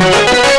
Thank you.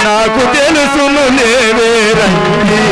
నాకు తెలుసును లేవే రంగి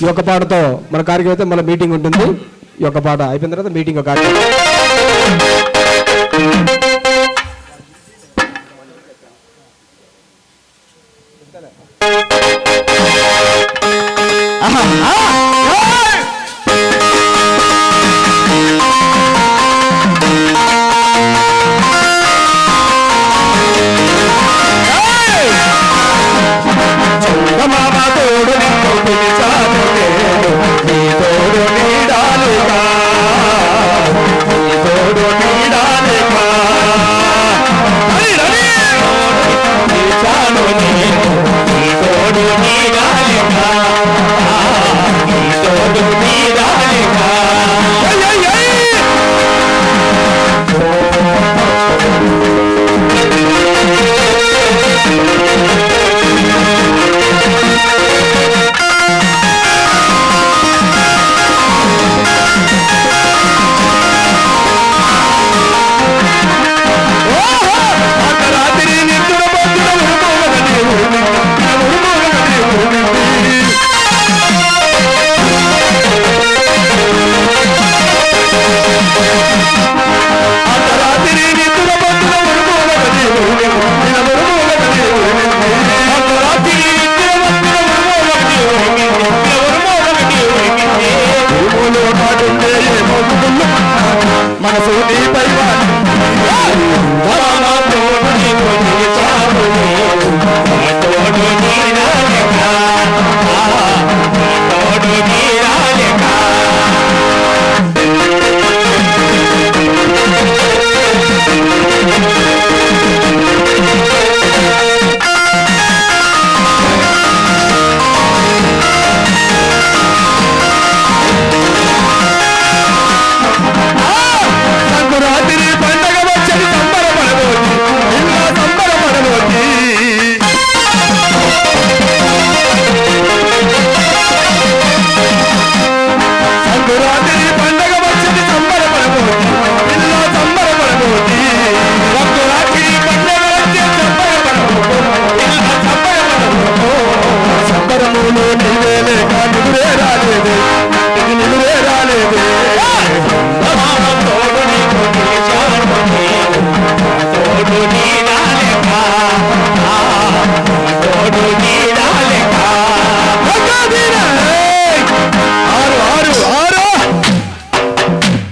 ఈ యొక్క పాటతో మన కార్యక్రమం అయితే మన మీటింగ్ ఉంటుంది. ఈ యొక్క పాట అయిపోయిన తర్వాత మీటింగ్ కార్యక్రమం.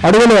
అడుగులు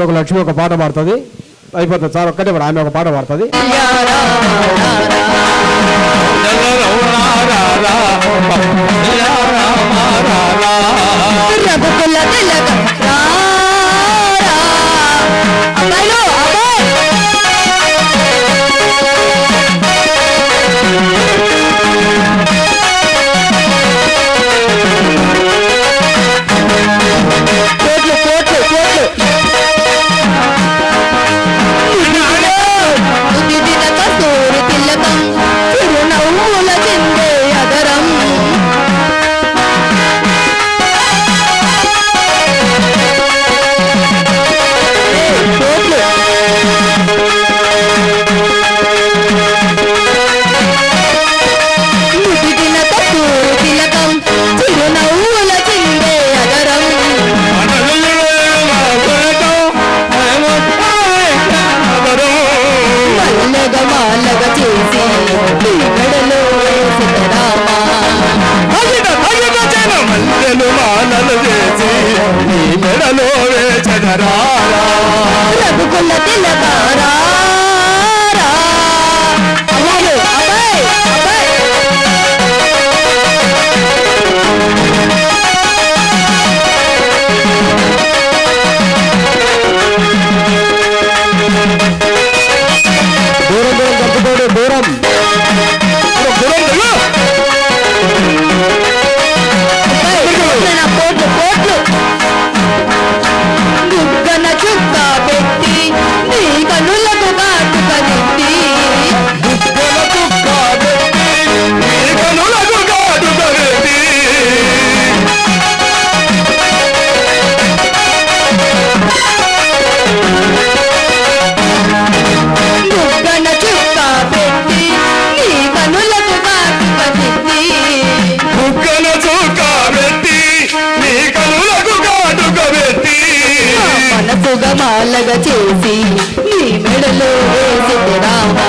ఇప్పుడు ఒక లక్ష్మి ఒక పాట పాడుతుంది, అయిపోతుంది సార్. ఒక్కటే ఆమె ఒక పాట పాడుతుంది. రఘుకుల తిలక అబ్బాయిలు కోట్లు కోట్లు కోట్లు దిదిన కస్తూరి తిలకం చిరునవ్వుల చిందే అదరం దిదిన కస్తూరి తిలకం చిరునవ్వుల చిందే అదరం మల్లగ మాలగ చేసి నీ మెడలో సీతారామా మల్లెలు మాలలు చేసి నీ మెడలో వేచదరా రఘుకుల తిలకారా అమ్మాయిలు అబ్బాయి అబ్బాయి దూరం దూరం తప్పుకోడు దూరం. కోట్లు కోట్లు గుగ్గన చుక్క పెట్టి నీ కనులకు కాటుక నెట్టి గుగ్గన చుక్క పెట్టి నీ కనులకు కాటుక నెట్టి బుగ్గన చూక పెట్టి నీ కనులకు కాటుక పెట్టి మనసుగా మాలగ చేసి నీ మెడలో వేసి రామా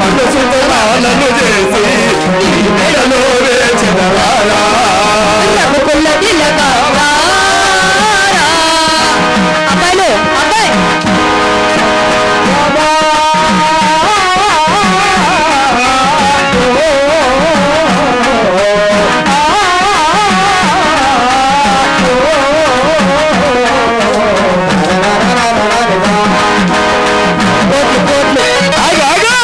మనసుతో మాలను చేసి నీ మెడలో వేచదరా రఘుకుల తిలకారా అబ్బాయిలు అబ్బాయి కోట్లు కోట్లు ఆగు, ఆగు.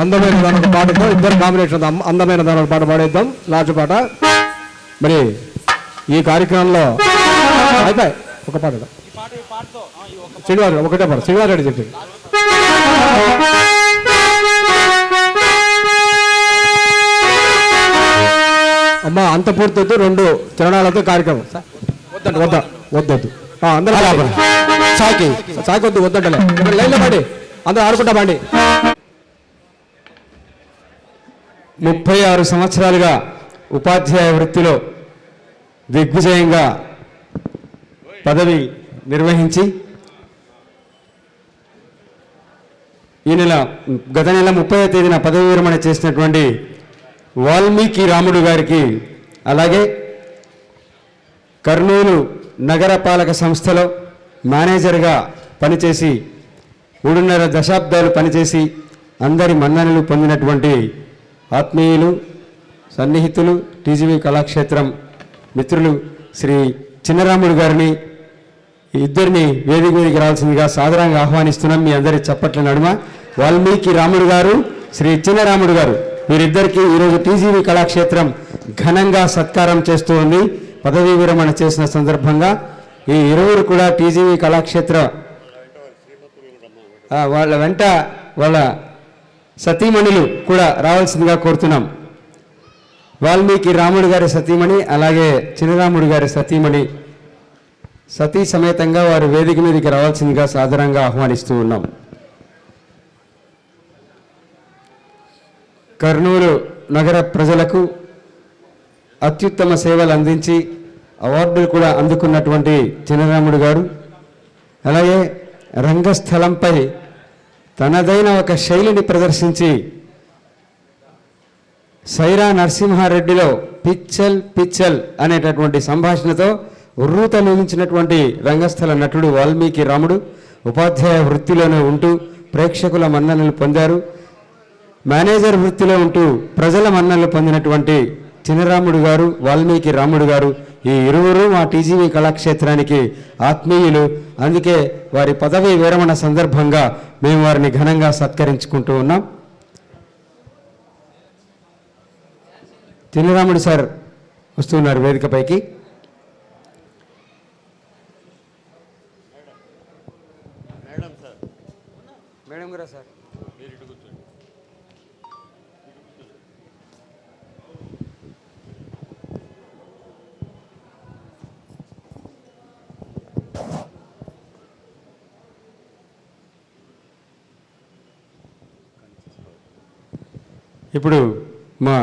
అందమైన దాని పాటతో ఇద్దరు కాంబినేషన్ అందమైన దాని పాట పాడేద్దాం. లాస్ట్ పాట. మరి ఈ కార్యక్రమంలో అయిపోయి ఒక పాట శ్రీనివాస్ ఒకటే పాట శ్రీనివాస్ రెడ్డి చెప్పి అమ్మ అంత పూర్తి 2 తిరణాలతో కార్యక్రమం వద్దొద్దు అందరూ సాకి వద్దు వద్దంటలే లైన్లో పడి అందరూ ఆడుకుంటా పండి. 36 సంవత్సరాలుగా ఉపాధ్యాయ వృత్తిలో దిగ్విజయంగా పదవి నిర్వహించి గత నెల 30వ తేదీన పదవి విరమణ చేసినటువంటి వాల్మీకి రాముడు గారికి, అలాగే కర్నూలు నగరపాలక సంస్థలో మేనేజర్గా పనిచేసి 3.5 దశాబ్దాలు పనిచేసి అందరి మన్ననలు పొందినటువంటి ఆత్మీయులు, సన్నిహితులు, టీజీవీ కళాక్షేత్రం మిత్రులు శ్రీ చిన్నరాముడు గారిని ఇద్దరిని వేదిక మీదకి రావాల్సిందిగా సాదరంగా ఆహ్వానిస్తున్నాం. మీ అందరి చప్పట్ల నడుమ వాల్మీకి రాముడు గారు, శ్రీ చిన్నరాముడు గారు వీరిద్దరికీ ఈరోజు టీజీవీ కళాక్షేత్రం ఘనంగా సత్కారం చేస్తూ ఉంది. పదవీ విరమణ చేసిన సందర్భంగా ఈ ఇరువురు కూడా టీజీవీ కళాక్షేత్ర వాళ్ళ వెంట వాళ్ళ సతీమణులు కూడా రావాల్సిందిగా కోరుతున్నాం. వాల్మీకి రాముడు గారి సతీమణి, అలాగే చిన్నరాముడు గారి సతీమణి సతీ సమేతంగా వారు వేదిక మీదకి రావాల్సిందిగా సాదరంగా ఆహ్వానిస్తూ ఉన్నాం. కర్నూలు నగర ప్రజలకు అత్యుత్తమ సేవలు అందించి అవార్డులు కూడా అందుకున్నటువంటి చిన్నరాముడు గారు, అలాగే రంగస్థలంపై తనదైన ఒక శైలిని ప్రదర్శించి సైరా నరసింహారెడ్డిలో పిచ్చల్ పిచ్చల్ అనేటటువంటి సంభాషణతో ఉర్రూత నిలిచినటువంటి రంగస్థల నటుడు వాల్మీకి రాముడు ఉపాధ్యాయ వృత్తిలోనే ఉంటూ ప్రేక్షకుల మన్ననలు పొందారు. మేనేజర్ వృత్తిలో ఉంటూ ప్రజల మన్ననలు పొందినటువంటి చిన్నరాముడు గారు, వాల్మీకి రాముడు గారు ఈ ఇరువురు మా టీజీవీ కళాక్షేత్రానికి ఆత్మీయులు. అందుకే వారి పదవీ విరమణ సందర్భంగా మేము వారిని ఘనంగా సత్కరించుకుంటూ ఉన్నాం. చిన్నరాముడు సార్ వస్తున్నారు వేదికపైకి. మేడం గారా సార్ ఇప్పుడు మా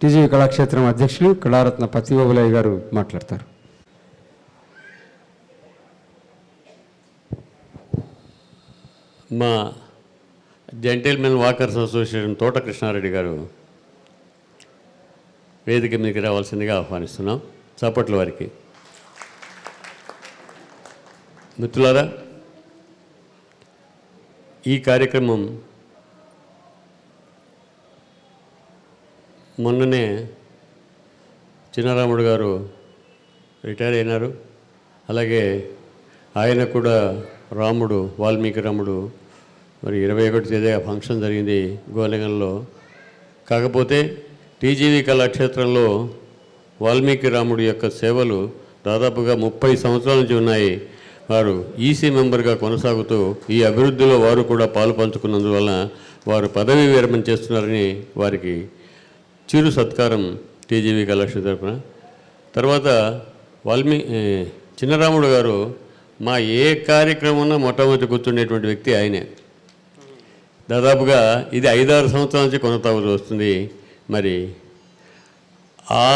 టీజీవీ కళాక్షేత్రం అధ్యక్షులు కళారత్న పతిబాబులయ్య గారు మాట్లాడతారు. మా జెంటిల్మెన్ వాకర్స్ అసోసియేషన్ తోట కృష్ణారెడ్డి గారు వేదిక మీదకి రావాల్సిందిగా ఆహ్వానిస్తున్నాం. చప్పట్ల వారికి. మిత్రులారా, ఈ కార్యక్రమం మొన్ననే చిన్నరాముడు గారు రిటైర్ అయినారు. అలాగే ఆయన కూడా రాముడు, వాల్మీకి రాముడు మరి 21 తేదీ ఫంక్షన్ జరిగింది గోలెగంలో. కాకపోతే టీజీవీ కళాక్షేత్రంలో వాల్మీకి రాముడి యొక్క సేవలు దాదాపుగా 30 సంవత్సరాల నుంచి ఉన్నాయి. వారు ఈసీ మెంబర్గా కొనసాగుతూ ఈ అభివృద్ధిలో వారు కూడా పాలు పంచుకున్నందువలన వారు పదవీ విరమణ చేస్తున్నారని వారికి చిరు సత్కారం టీజీవీ కళాక్షేత్రం తరపున. తర్వాత చిన్నరాముడు గారు మా ఏ కార్యక్రమంలో మొట్టమొదటి కూర్చునేటువంటి వ్యక్తి ఆయనే. దాదాపుగా ఇది 5-6 సంవత్సరాల నుంచి కొనసాగుతూ వస్తుంది. మరి ఆ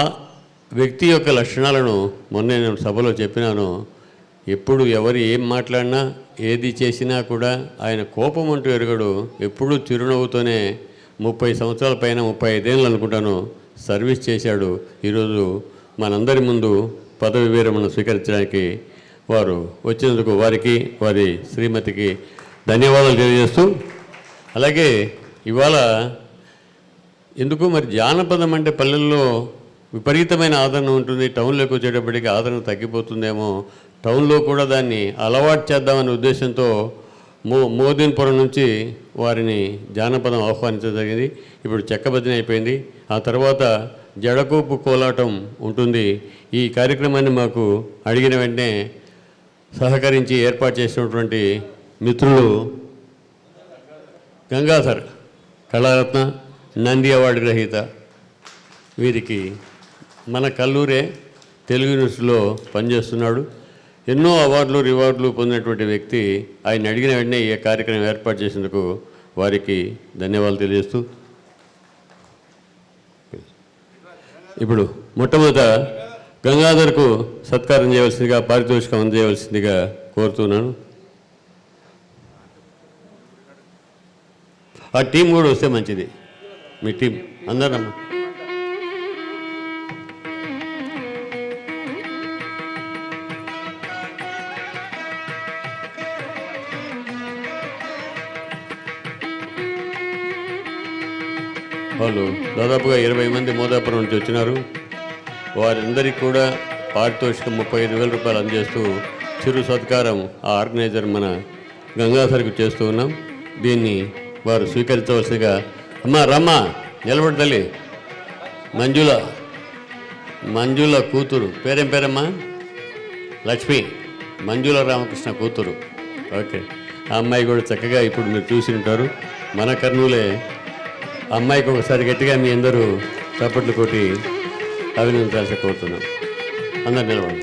వ్యక్తి యొక్క లక్షణాలను మొన్న నేను సభలో చెప్పినాను. ఎప్పుడు ఎవరు ఏం మాట్లాడినా ఏది చేసినా కూడా ఆయన కోపం అంటూ ఎరగడు. ఎప్పుడూ చిరునవ్వుతోనే 30 సంవత్సరాల పైన 35 ఏళ్ళు అనుకుంటాను సర్వీస్ చేశాడు. ఈరోజు మనందరి ముందు పదవి విరమణ స్వీకరించడానికి వారు వచ్చినందుకు వారికి, వారి శ్రీమతికి ధన్యవాదాలు తెలియజేస్తూ, అలాగే ఇవాళ ఎందుకు మరి జానపదం అంటే పల్లెల్లో విపరీతమైన ఆదరణ ఉంటుంది. టౌన్లోకి వచ్చేటప్పటికి ఆదరణ తగ్గిపోతుందేమో, టౌన్లో కూడా దాన్ని అలవాటు చేద్దామనే ఉద్దేశంతో మోదిన్పురం నుంచి వారిని జానపదం ఆహ్వానించడం జరిగింది. ఇప్పుడు చెక్కబద్దిన అయిపోయింది. ఆ తర్వాత జడకోపు కోలాటం ఉంటుంది. ఈ కార్యక్రమాన్ని మాకు అడిగిన వెంటనే సహకరించి ఏర్పాటు చేసినటువంటి మిత్రులు గంగాధర్ కళారత్న నంది అవార్డు గ్రహీత. వీరికి మన కల్లూరే తెలుగు యూనివర్సిటీలో పనిచేస్తున్నాడు. ఎన్నో అవార్డులు రివార్డులు పొందినటువంటి వ్యక్తి. ఆయన అడిగిన వెంటనే ఈ కార్యక్రమం ఏర్పాటు చేసినందుకు వారికి ధన్యవాదాలు తెలియజేస్తూ ఇప్పుడు మొట్టమొదట గంగాధర్కు సత్కారం చేయవలసిందిగా, పారితోషికం అందజేయవలసిందిగా కోరుతున్నాను. ఆ టీం కూడా వస్తే మంచిది. మీ టీం అందరమ్మా. వాళ్ళు దాదాపుగా 20 మంది మోదాపురం నుంచి వచ్చినారు. వారందరికీ కూడా పారితోషికం 35,000 రూపాయలు అందజేస్తూ చిరు సత్కారం ఆ ఆర్గనైజర్ మన గంగాధర్కు చేస్తూ ఉన్నాం. దీన్ని వారు స్వీకరించవలసిగా. అమ్మా రమ్మ నిలబడి తల్లి. మంజుల కూతురు పేరేం పేరమ్మా? లక్ష్మి. మంజుల రామకృష్ణ కూతురు. ఓకే. ఆ అమ్మాయి కూడా చక్కగా ఇప్పుడు మీరు చూసి ఉంటారు. మన కర్నూలే. అమ్మాయికి ఒకసారి గట్టిగా మీ అందరూ చప్పట్లు కొట్టి అభినందించాల్సి కోరుతున్నాం. అందరు నిలబడి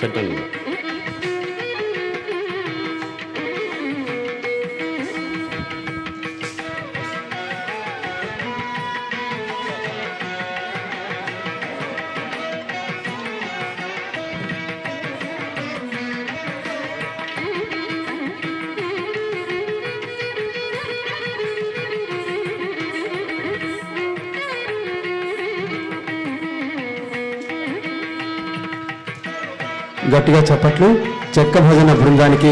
సెంటర్ నిలబడి. గట్టిగా చప్పట్లు. చెక్క భజన బృందానికి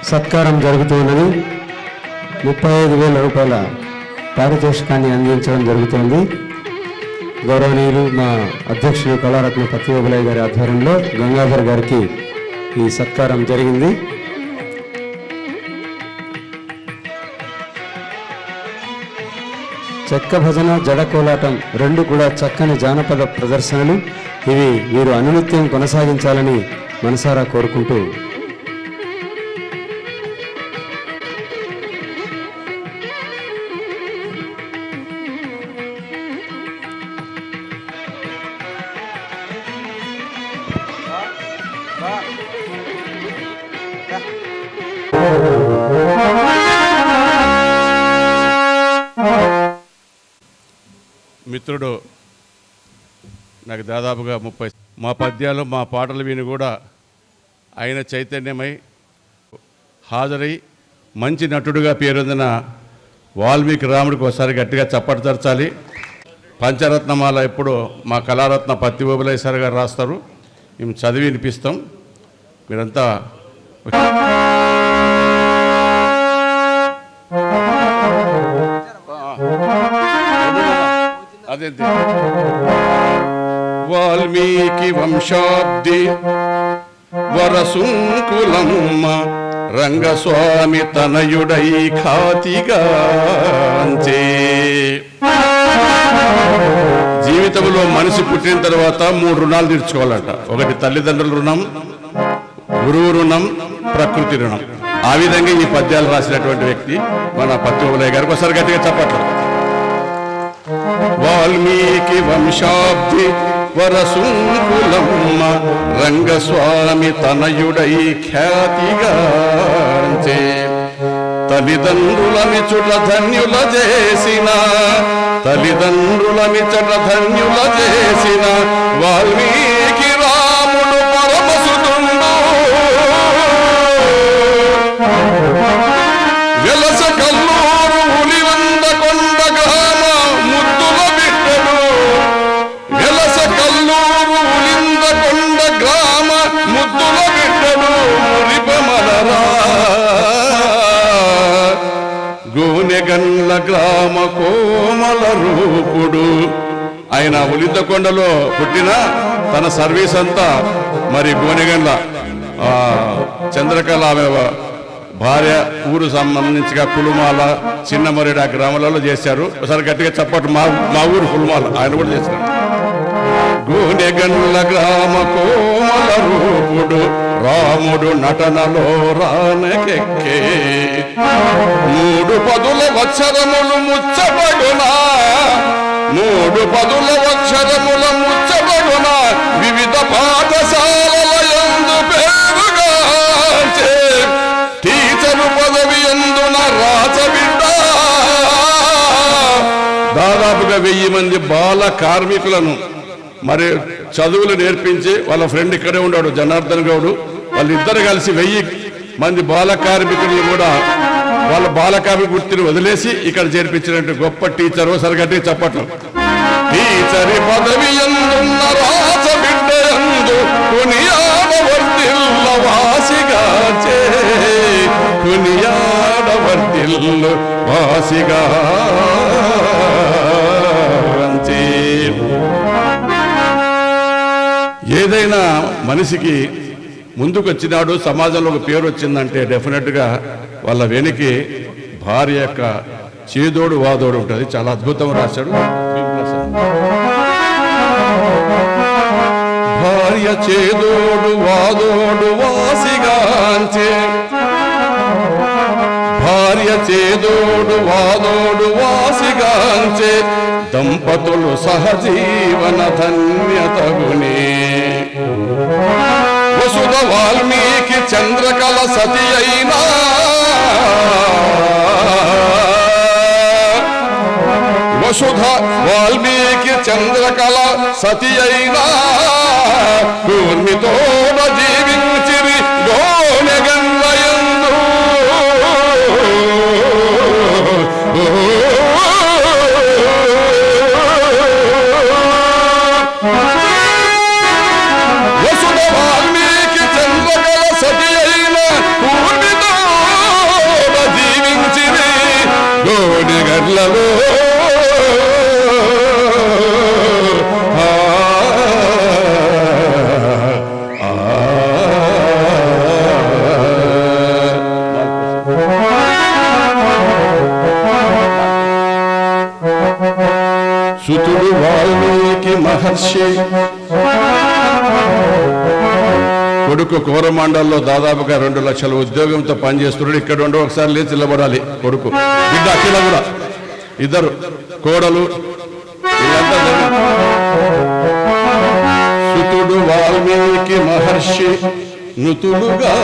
సత్కారం జరుగుతున్నది. 35,000 రూపాయల పారితోషికాన్ని అందించడం జరుగుతోంది. గౌరవనీయులు మా అధ్యక్షులు కళారత్న పత్తిబాబులయ్య గారి ఆధ్వర్యంలో గంగాధర్ గారికి ఈ సత్కారం జరిగింది. చెక్క భజన, జడ కోలాటం రెండు కూడా చక్కని జానపద ప్రదర్శనలు. ఇవి వీరు అనునిత్యం కొనసాగించాలని మనసారా కోరుకుంటూ మిత్రుడు నాకు దాదాపుగా 30 మా పద్యాలు మా పాటలు విని కూడా ఆయన చైతన్యమై హాజరై మంచి నటుడుగా పేరొందిన వాల్మీకి రాముడికి ఒకసారి గట్టిగా చప్పట్చరచాలి. పంచరత్నమాల ఎప్పుడు మా కళారత్న పత్తిబాబులయ్య సార్ గారు రాస్తారు. మేము చదివి వినిపిస్తాం. మీరంతా అదే వాల్మీకి వంశాబ్ది వరసుంకులమ్మ రంగస్వామి తనయుడై ఖాతిగాంచే. జీవితంలో మనిషి పుట్టిన తర్వాత 3 రుణాలు తీర్చుకోవాలంట. ఒకటి తల్లిదండ్రుల రుణం, గురువు రుణం, ప్రకృతి రుణం. ఆ విధంగా ఈ పద్యాలు రాసినటువంటి వ్యక్తి మన పత్తిబాబులయ్య గారికి ఒకసారి గట్టిగా చెప్పట్లు. వాల్మీకి వంశాబ్ది వరసుంకులమ్మ రంగస్వామి తనయుడై ఖ్యాతిగాంచే. తల్లిదండ్రుల మిచుట ధన్యుల చేసిన వాల్మీకి రాముడు పరమసుతుండు. వెలస కల్లూరు ఉలివంద కొండ గ్రామ ముద్దుల బిడ్డడు. వెలస కల్లూరు ఉలింద కొండ గ్రామ ముద్దుల బిడ్డడు. మురిపమలరా గోనెగండ్ల గ్రామ కోమల రూపుడు. ఆయన ఉలిందకొండలో పుట్టిన తన సర్వీస్ అంతా మరి గోనెగండ్ల చంద్రకళ ఆమె భార్య ఊరు సంబంధించిగా కులుమాల చిన్నమరేడు ఆ గ్రామాలలో చేశారు. ఒకసారి గట్టిగా చప్పట్లు. మా ఊరు కులుమాల ఆయన కూడా చేశారు. గూనెగండ్ల గ్రామ కోమల రూపుడు రాముడు నటనలో రానకెక్కే 3 పదుల వత్సరములు ముచ్చబడునా 3 పదుల వత్సరముల ముచ్చబడునా వివిధ పాఠశాలల యందు పేరుగాంచే టీచరు పదవి ఎందున రాచబిడ్డ. దాదాపుగా 1000 మంది బాల కార్మికులను మరి చదువులు నేర్పించి వాళ్ళ ఫ్రెండ్ ఇక్కడే ఉన్నాడు జనార్దన్ గౌడు. వాళ్ళిద్దరు కలిసి 1000 మంది బాల కార్మికులను కూడా వాళ్ళ బాల కార్మిక వృత్తిని వదిలేసి ఇక్కడ చేర్పించినట్టు గొప్ప టీచరు. సరిగట్టి చప్పట్లు. టీచరి పదవి ఎందున్న రాచబిడ్డ ఎందు కొనియాడవర్తిల్ల వాసిగా చే కొనియాడవర్తిల్లు వాసిగా ఏదైనా మనిషికి ముందుకు వచ్చినాడు, సమాజంలో ఒక పేరు వచ్చిందంటే డెఫినెట్గా వాళ్ళ వెనక్కి భార్య యొక్క చేదోడు వాదోడు ఉంటుంది. చాలా అద్భుతం రాశాడు. భార్య చేదోడు వాదోడు వాసిగాంచే భార్య చేదోడు వాదోడు వాసిగాంచే దంపతులు సహజీవన ధన్యతగునే. వసుధ వాల్మీకి చంద్రకళ సతి అయినా వసుధ వాల్మీకి చంద్రకళ సతి అయినా కూర్మితోడ జీవించిరి గోనెగండ్లయందు వసుధ వాల్మీకి చంద్రకళ సతి అయిన కూర్మితోడ జీవించిరి గోనెగండ్లలో. సుతుడు వాల్మీకి మహర్షి కొడుకు కోరమాండల్లో దాదాపుగా 2 లక్షల ఉద్యోగంతో పనిచేస్తున్నాడు. ఇక్కడ ఉండి ఒకసారి లేచి నిలబడాలి కొడుకు. బిడ్డ అఖిల కూడా ఇద్దరు కోడలు. సుతుడు వాల్మీకి మహర్షి నుతుడుగా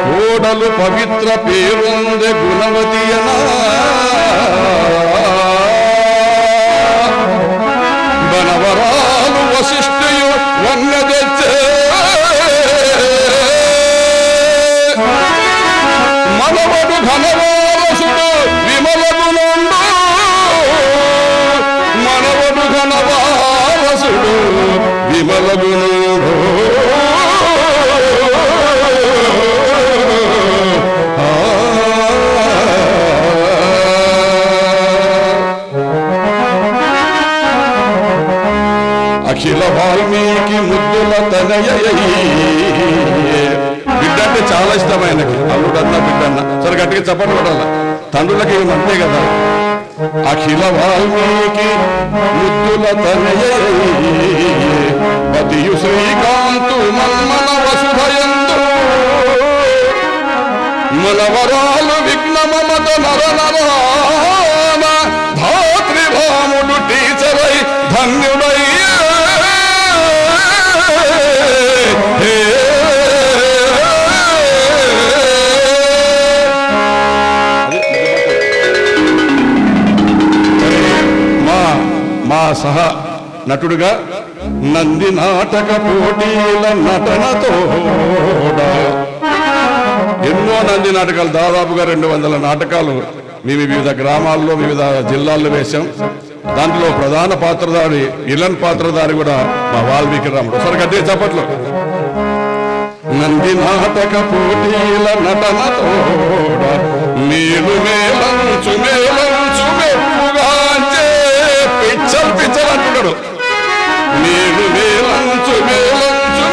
కోడలు పవిత్ర పేరుందే గుణవతియనా బనవరాలు వశిష్ఠయు వన్నదెచ్చే మనవడు ఘనవారసుడు విమలగునుండు మనవడు ఘనవారసుడు విమలగునుండు. అఖిల వాల్మీకి ముద్దుల తనయయ్యి బిడ్డ అంటే చాలా ఇష్టం ఆయనకి. అల్లుడన్నా బిడ్డన్నా సరే గట్టిగా చప్పట్లు పడాల. తండ్రులకి ఏమంతే కదా. అఖిల వాల్మీకి ముద్దుల తనయయ్యి పతియు శ్రీకాంతు మన్మన వసుధయందు మనవరాలు విఘ్నమమత నరనరాన ధాత్రిభాముడు టీచరై ధన్యుడై మా సహ నటుడుగా నంది నాటక పోటీల నటనతో ఎన్నో నంది నాటకాలు దాదాపుగా 200 నాటకాలు మేము వివిధ గ్రామాల్లో వివిధ జిల్లాల్లో వేశాం. దాంట్లో ప్రధాన పాత్రధారి విలన్ పాత్రధారి కూడా మా వాల్మీకి రాముడు. సరే గట్టిగా చప్పట్లు. నంది నాటక పోటీల నటనతో మేలు మేలంచు మేలంచు మెప్పుగాంచే పిచ్చలు పిచ్చలు అంటున్నాడు. మేలు మేలంచు మేలంచు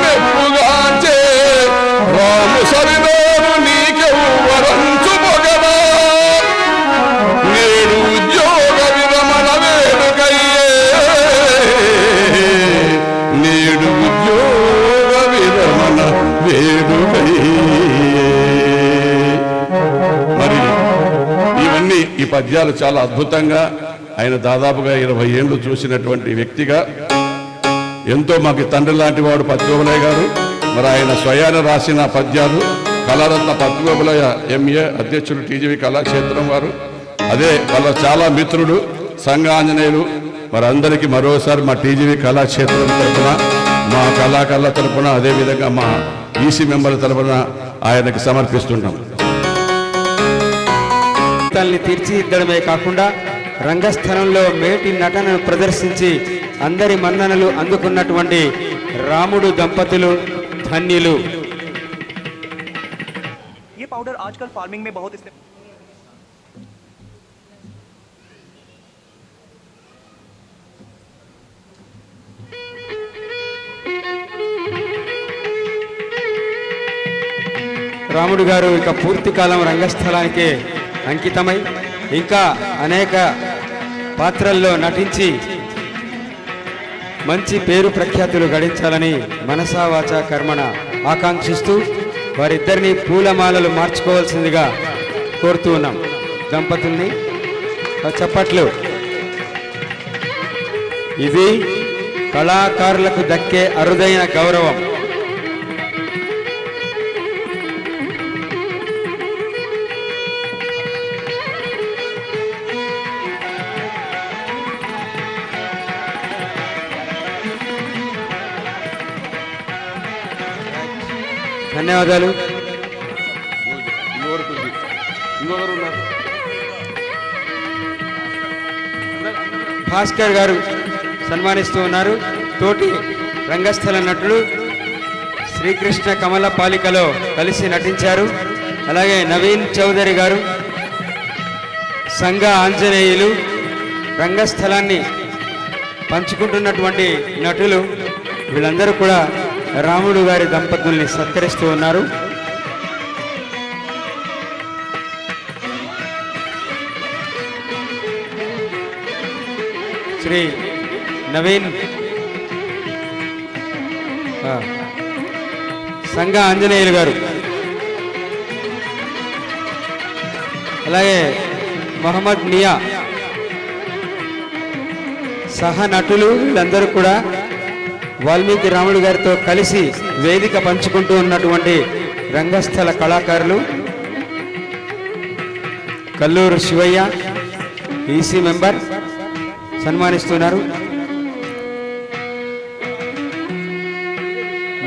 ఈ పద్యాలు చాలా అద్భుతంగా ఆయన దాదాపుగా 20 ఏళ్ళు చూసినటువంటి వ్యక్తిగా ఎంతో మాకు తండ్రి లాంటి వాడు పద్మోబలయ్య గారు. మరి ఆయన స్వయాన రాసిన పద్యాలు కళారత్న పద్మోబలయ్య ఎంఏ అధ్యక్షులు టీజీవీ కళాక్షేత్రం వారు, అదే వాళ్ళ చాలా మిత్రుడు సంఘ ఆంజనేయులు. మరి అందరికీ మరోసారి మా టీజీవీ కళాక్షేత్రం తరఫున, మా కళాకారుల తరఫున, అదేవిధంగా మా ఈసీ మెంబర్ల తరఫున ఆయనకి సమర్పిస్తున్నాం. జీవితాల్ని తీర్చిదిద్దడమే కాకుండా రంగస్థలంలో మేటి నటనను ప్రదర్శించి అందరి మన్ననలు అందుకున్నటువంటి రాముడు దంపతులు ధన్యులు. ये पाउडर आजकल फार्मिंग में बहुत इस्तेमाल రాముడు గారు ఇక పూర్తి కాలం రంగస్థలానికే అంకితమై ఇంకా అనేక పాత్రల్లో నటించి మంచి పేరు ప్రఖ్యాతులు గడించాలని మనసా వాచా కర్మణ ఆకాంక్షిస్తూ వారిద్దరిని పూలమాలలు మార్చుకోవాల్సిందిగా కోరుతూ ఉన్నాం దంపతుల్ని. చప్పట్లు. ఇది కళాకారులకు దక్కే అరుదైన గౌరవం. ధన్యవాదాలు. భాస్కర్ గారు సన్మానిస్తూ ఉన్నారు. తోటి రంగస్థల నటుడు శ్రీకృష్ణ కమల పాలికలో కలిసి నటించారు. అలాగే నవీన్ చౌదరి గారు, సంఘ ఆంజనేయులు, రంగస్థలాన్ని పంచుకుంటున్నటువంటి నటులు వీళ్ళందరూ కూడా రాముడు గారి దంపతుల్ని సత్కరిస్తూ ఉన్నారు. శ్రీ నవీన్ సంఘ ఆంజనేయులు గారు, అలాగే మొహమ్మద్ మియా సహ నటులు వీళ్ళందరూ కూడా వాల్మీకి రాముడు గారితో కలిసి వేదిక పంచుకుంటూ ఉన్నటువంటి రంగస్థల కళాకారులు. కల్లూరు శివయ్య ఈసీ మెంబర్ సన్మానిస్తున్నారు.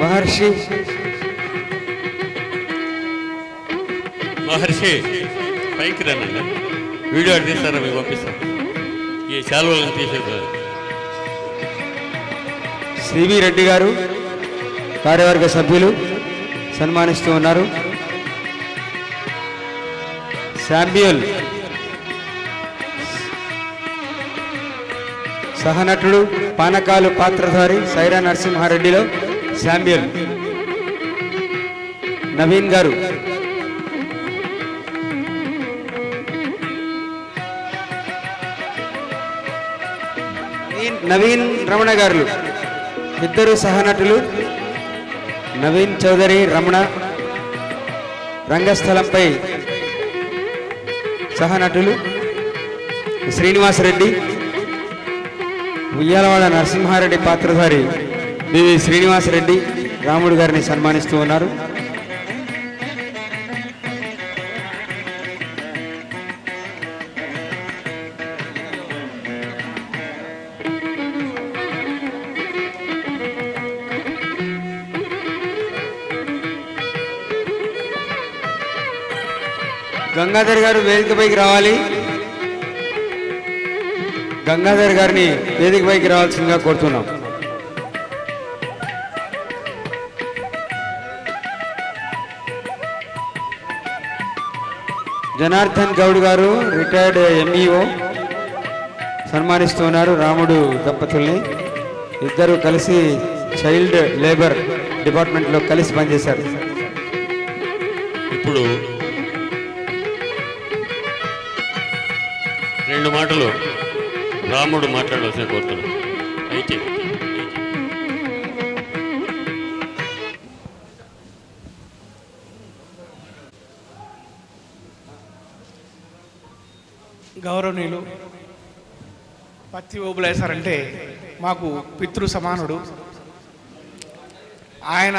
మహర్షి పైకి రండి, వీడియో తీస్తారా మీకు పంపిస్తాం. ఈ శాలువలను తీసేస్తారు. సివి రెడ్డి గారు కార్యవర్గ సభ్యులు సన్మానిస్తూ ఉన్నారు. శాంబ్యూల్ సహనటుడు పానకాలు పాత్రధారి సైరా నరసింహారెడ్డిలో శాంబ్యూల్. నవీన్ గారు, నవీన్ రమణ గారు ఇద్దరు సహనటులు. నవీన్ చౌదరి, రమణ రంగస్థలంపై సహనటులు. శ్రీనివాసరెడ్డి, ఉయ్యాలవాడ నరసింహారెడ్డి పాత్రధారి బివి శ్రీనివాసరెడ్డి రాముడు గారిని సన్మానిస్తూ ఉన్నారు. గంగాధర్ గారు వేదికపైకి రావాలి. గంగాధర్ గారిని వేదికపైకి రావాల్సిందిగా కోరుతున్నాం. జనార్దన్ గౌడ్ గారు రిటైర్డ్ ఎంఈఓ సన్మానిస్తున్నారు రాముడు దంపతుల్ని. ఇద్దరు కలిసి చైల్డ్ లేబర్ డిపార్ట్మెంట్లో కలిసి పనిచేశారు. ఇప్పుడు 2 మాటలు రాముడు మాట్లాడవలసిన కోరుతున్నాను. అయితే గౌరవనీయులు పత్తి ఓబులేశ్వర్ అంటే మాకు పితృ సమానుడు. ఆయన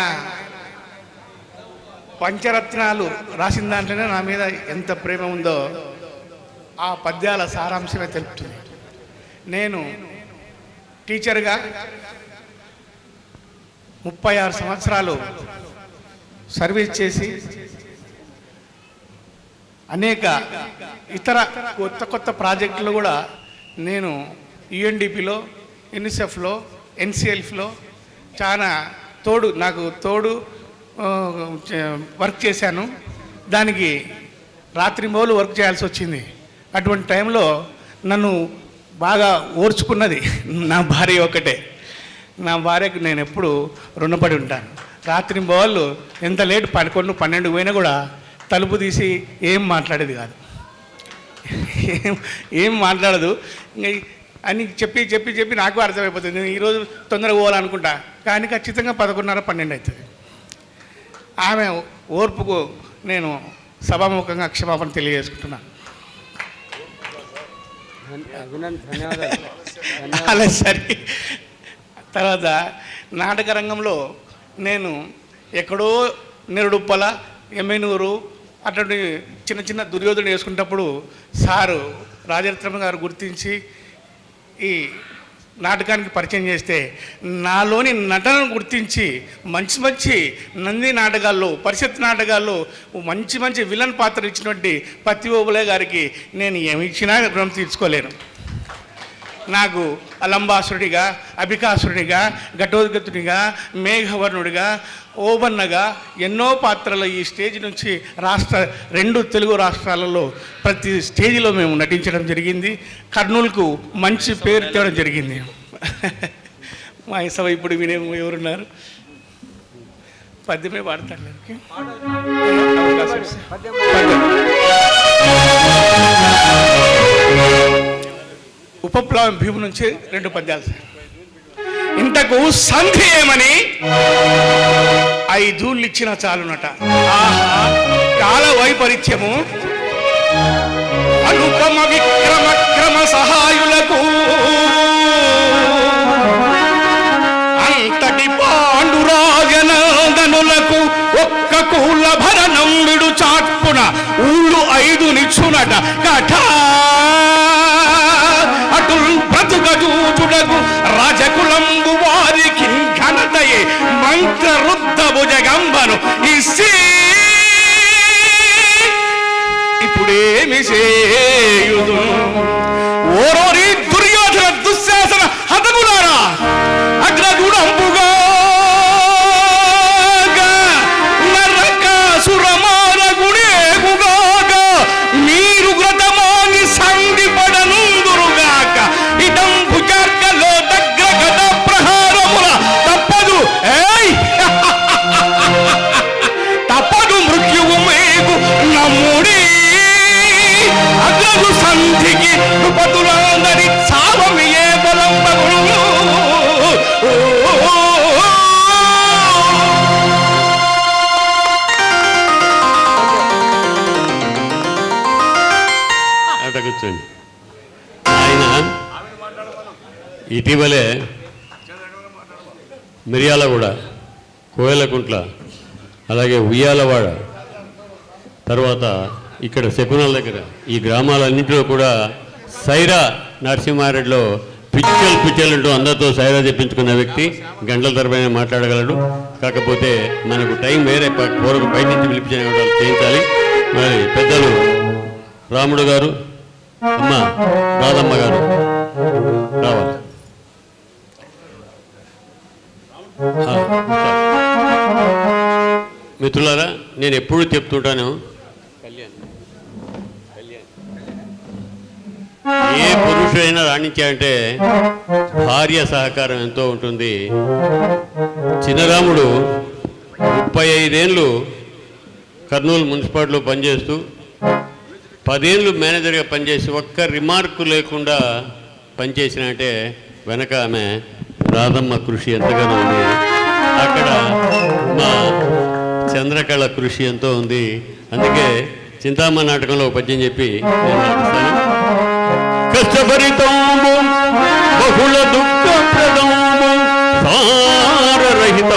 పంచరత్నాలు రాసిన దాంట్లోనే నా మీద ఎంత ప్రేమ ఉందో ఆ పద్యాల సారాంశమే తెలుపుతుంది. నేను టీచర్గా 36 సంవత్సరాలు సర్వీస్ చేసి అనేక ఇతర కొత్త ప్రాజెక్టులు కూడా నేను యుఎన్డిపిలో, యూనిసెఫ్లో, ఎన్సిఎల్ఫ్లో చాలా నాకు తోడు వర్క్ చేశాను. దానికి రాత్రింబోలు వర్క్ చేయాల్సి వచ్చింది. అటువంటి టైంలో నన్ను బాగా ఓర్చుకున్నది నా భార్య ఒకటే. నా భార్యకు నేను ఎప్పుడు రుణపడి ఉంటాను. రాత్రింబోళ్ళు ఎంత లేట్ 11, 12 పోయినా కూడా తలుపు తీసి ఏం మాట్లాడేది కాదు, ఏం మాట్లాడదు అని చెప్పి నాకు అర్థమైపోతుంది. నేను ఈరోజు తొందరగా పోవాలనుకుంటా, కానీ ఖచ్చితంగా 11:30, 12 అవుతుంది. ఆమె ఓర్పుకు నేను సభాముఖంగా క్షమాపణ తెలియజేసుకుంటున్నాను. అలా సరే. తర్వాత నాటక రంగంలో నేను ఎక్కడో నిరుడుప్పల, ఎమ్మెనూరు అటువంటి చిన్న దుర్యోధన వేసుకున్నప్పుడు సారు రాజరత్నం గారు గుర్తించి ఈ నాటకానికి పరిచయం చేస్తే నాలోని నటనను గుర్తించి మంచి నంది నాటకాల్లో, పరిషత్ నాటకాల్లో మంచి విలన్ పాత్ర ఇచ్చినటువంటి పత్తి ఓబులే గారికి నేను ఏమి ఇచ్చినా రుణం తీర్చుకోలేను. నాకు అలంబాసురుడిగా, అభికాసురుడిగా, ఘటోద్గతుడిగా, మేఘవర్ణుడిగా, ఓబన్నగా ఎన్నో పాత్రలు ఈ స్టేజ్ నుంచి 2 తెలుగు రాష్ట్రాలలో ప్రతి స్టేజ్లో మేము నటించడం జరిగింది. కర్నూలుకు మంచి పేరు తేవడం జరిగింది. మా సభ ఇప్పుడు వినే ఎవరున్నారు? పద్యమే పాడతాను. ఉపప్లవం భీము నుంచి 2 పద్యాలు. ఇంతకు సంధి ఏమని 5 ఊళ్ళు ఇచ్చిన చాలునట. ఆహా కాల వైపరీత్యము అనుపమ విక్రమ సహాయులకు అంతటి పాండురాజనందనులకు ఒక్క కూల భరణంబిడు చాట్పున ఊళ్ళు 5 నిచ్చునట. కఠా అటుల్ బ్రతుకజూచుడకు రాజకులంబు వారికి ఘనతయే మంత్రరుద్ధ భుజగంబను ఇసి ఇప్పుడేమి చేయుదు ఓరోరి దుర్యోధన దుశ్శాసన హతములారా అగ్రగుణంబుగా నరకాసురమార గుణేగుగాక మీరు వ్రతమాని సంధిపడనుందురుగాక ఇదంబు జర్గలో దగ్గర గద ప్రహారముల తప్పదు తప్పదు మృత్యువు మీకు నమ్ముడి అగ్రగు సంధికి నృపతులందరి సావమియే బలంబగును. అట కూర్చోండి. ఆయన ఇటీవలే మిర్యాలగూడ, కోయలకుంట్ల, అలాగే ఉయ్యాలవాడ, తర్వాత ఇక్కడ శకునాల దగ్గర ఈ గ్రామాలన్నింటిలో కూడా సైరా నరసింహారెడ్డిలో పిచ్చలు అందరితో సైరా చెప్పించుకున్న వ్యక్తి. గంటల తరబడి మాట్లాడగలడు. కాకపోతే మనకు టైం వేరే కోరకు బయట నుంచి చేయించాలి. మరి పెద్దలు రాముడు గారు, అమ్మ రాధమ్మ గారు రావాలి. మిత్రులారా, నేను ఎప్పుడూ చెప్తుంటాను, ఏ పురుషుడైనా రాణించాడంటే భార్య సహకారం ఎంతో ఉంటుంది. చిన్నరాముడు 35 ఏళ్ళు కర్నూలు మున్సిపాలిటీలో పనిచేస్తూ 10 ఏళ్ళు మేనేజర్గా పనిచేసి ఒక్క రిమార్కు లేకుండా పనిచేసినంటే వెనక ఆమె రాధమ్మ కృషి ఎంతగానో ఉంది. అక్కడ మా చంద్రకళ కృషి ఎంతో ఉంది. అందుకే చింతామణి నాటకంలో ఒక పద్యం చెప్పి నేను నటిస్తాను. కష్టభరితంబు బహుళ దుఃఖప్రదంబు సారరహితంబునైన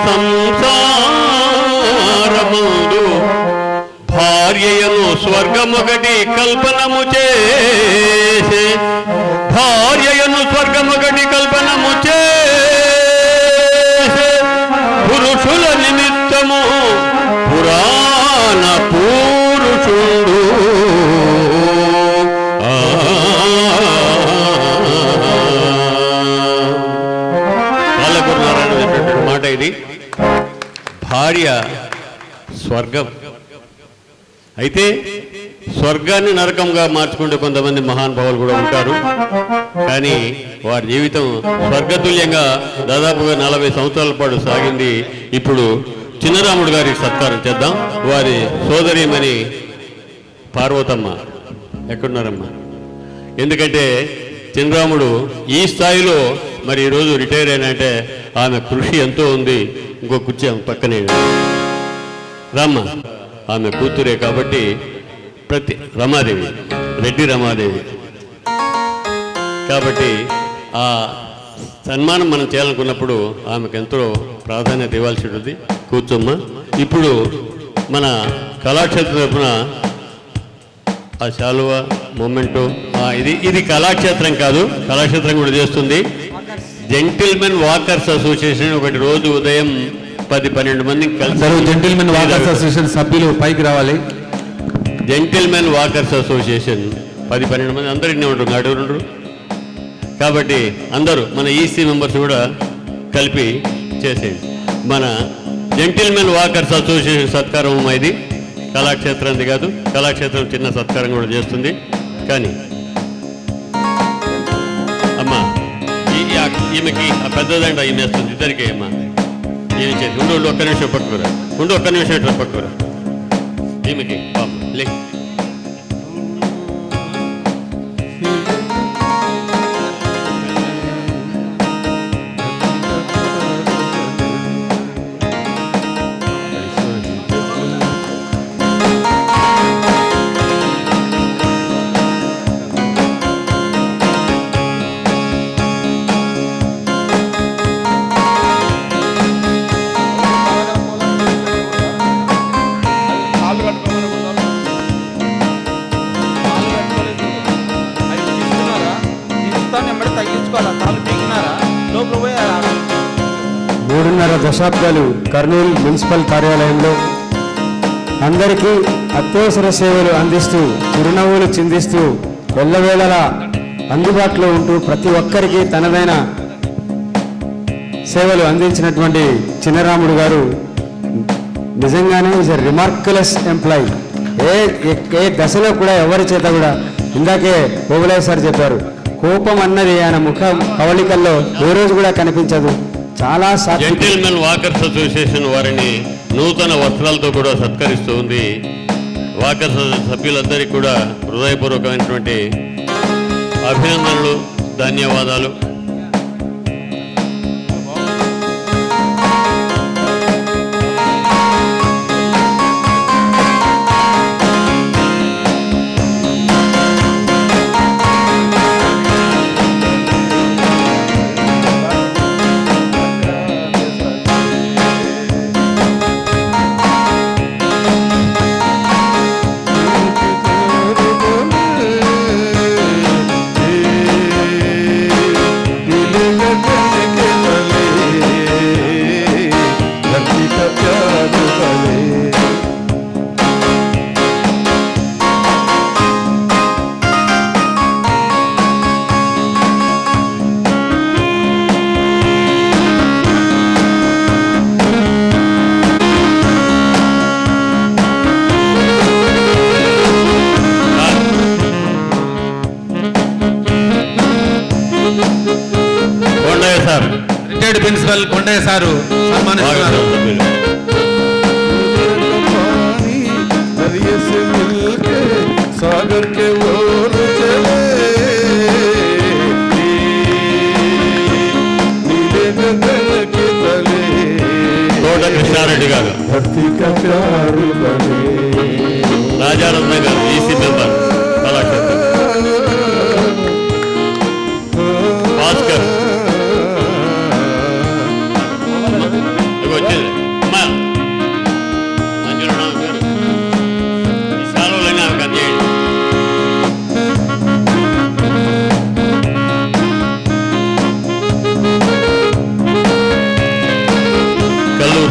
సంసారముందు భార్యయను స్వర్గమొకటి కల్పనము చేసే భార్యయను స్వర్గమొకటి కల్పనము చేసే పురుషుల నిమిత్తము పురాణ పురుషుడు పాలకున్నారనేటువంటి మాట ఇది. భార్య స్వర్గం అయితే స్వర్గాన్ని నరకంగా మార్చుకుంటే కొంతమంది మహానుభావులు కూడా ఉంటారు. కానీ వారి జీవితం స్వర్గతుల్యంగా దాదాపుగా 40 సంవత్సరాల పాటు సాగింది. ఇప్పుడు చిన్నరాముడు గారికి సత్కారం చేద్దాం. వారి సోదరీమణి పార్వతమ్మ ఎక్కడున్నారమ్మా? ఎందుకంటే చిన్నరాముడు ఈ స్థాయిలో మరి ఈరోజు రిటైర్ అయినంటే ఆమె కృషి ఎంతో ఉంది. ఇంకో కుర్చీ ఆమె పక్కనే రామ్మ, ఆమె కూతురే కాబట్టి రమాదేవి, రెడ్డి రమాదేవి కాబట్టి ఆ సన్మానం మనం చేయాలనుకున్నప్పుడు ఆమెకు ఎంతో ప్రాధాన్యత ఇవ్వాల్సి ఉంటుంది. కూర్చోమ్మ. ఇప్పుడు మన కళాక్షేత్రం తరపున ఆ శాలువ మొమెంటో ఇది కళాక్షేత్రం కాదు, కళాక్షేత్రం కూడా చేస్తుంది. జెంటిల్మెన్ వాకర్స్ అసోసియేషన్ ఒకటి రోజు ఉదయం 10-12 మందికి కలిసి జెంటిల్మెన్ వాకర్స్ అసోసియేషన్ సభ్యులు పైకి రావాలి. జెంటిల్మెన్ వాకర్స్ అసోసియేషన్ 10-12 మంది అందరూ ఇన్నే ఉంటారు, అడుగుండ్రు. కాబట్టి అందరూ మన ఈసీ మెంబర్స్ కూడా కలిపి చేసేది. మన జెంటిల్మెన్ వాకర్స్ అసోసియేషన్ సత్కారం ఇది కళాక్షేత్రంది కాదు, కళాక్షేత్రం చిన్న సత్కారం కూడా చేస్తుంది. కానీ అమ్మా ఈమెకి ఆ పెద్దదండ ఈమె వేస్తుంది ఇద్దరికి. అమ్మా ఈమె చేసి ఉండు ఒక్క నిమిషం పట్టుకురా, ఒక్క నిమిషం ఇట్లా పట్టుకురా. ఈమెకి పాప లే మూడున్నర దశాబ్దాలు కర్నూలు మున్సిపల్ కార్యాలయంలో అందరికీ అత్యవసర సేవలు అందిస్తూ చిరునవ్వులు చిందిస్తూ ఎల్లవేళలా అందుబాటులో ఉంటూ ప్రతి ఒక్కరికి తనదైన సేవలు అందించినటువంటి చిన్నరాముడు గారు నిజంగానే ఈజ్ ఎ రిమార్కులస్ ఎంప్లాయీ. ఏ దశలో కూడా ఎవరి చేత కూడా ఇందాకే ఓబులయ్య సార్ చెప్పారు, కోపం అన్నది ఆయన ముఖ కవళికల్లో ఏ రోజు కూడా కనిపించదు. చాలా జెంటిల్మెన్ వాకర్స్ అసోసియేషన్ వారిని నూతన వస్త్రాలతో కూడా సత్కరిస్తూ ఉంది. వాకర్స్ సభ్యులందరికీ కూడా హృదయపూర్వకమైనటువంటి అభినందనలు, ధన్యవాదాలు. రిటైర్డ్ ప్రిన్సిపల్ కొండయ్య సారు సన్మానిస్తున్నారు. తోట కృష్ణారెడ్డి గారు, రాజారత్న గారు, ఈసీ మెంబర్ కళాక్షేత్రం.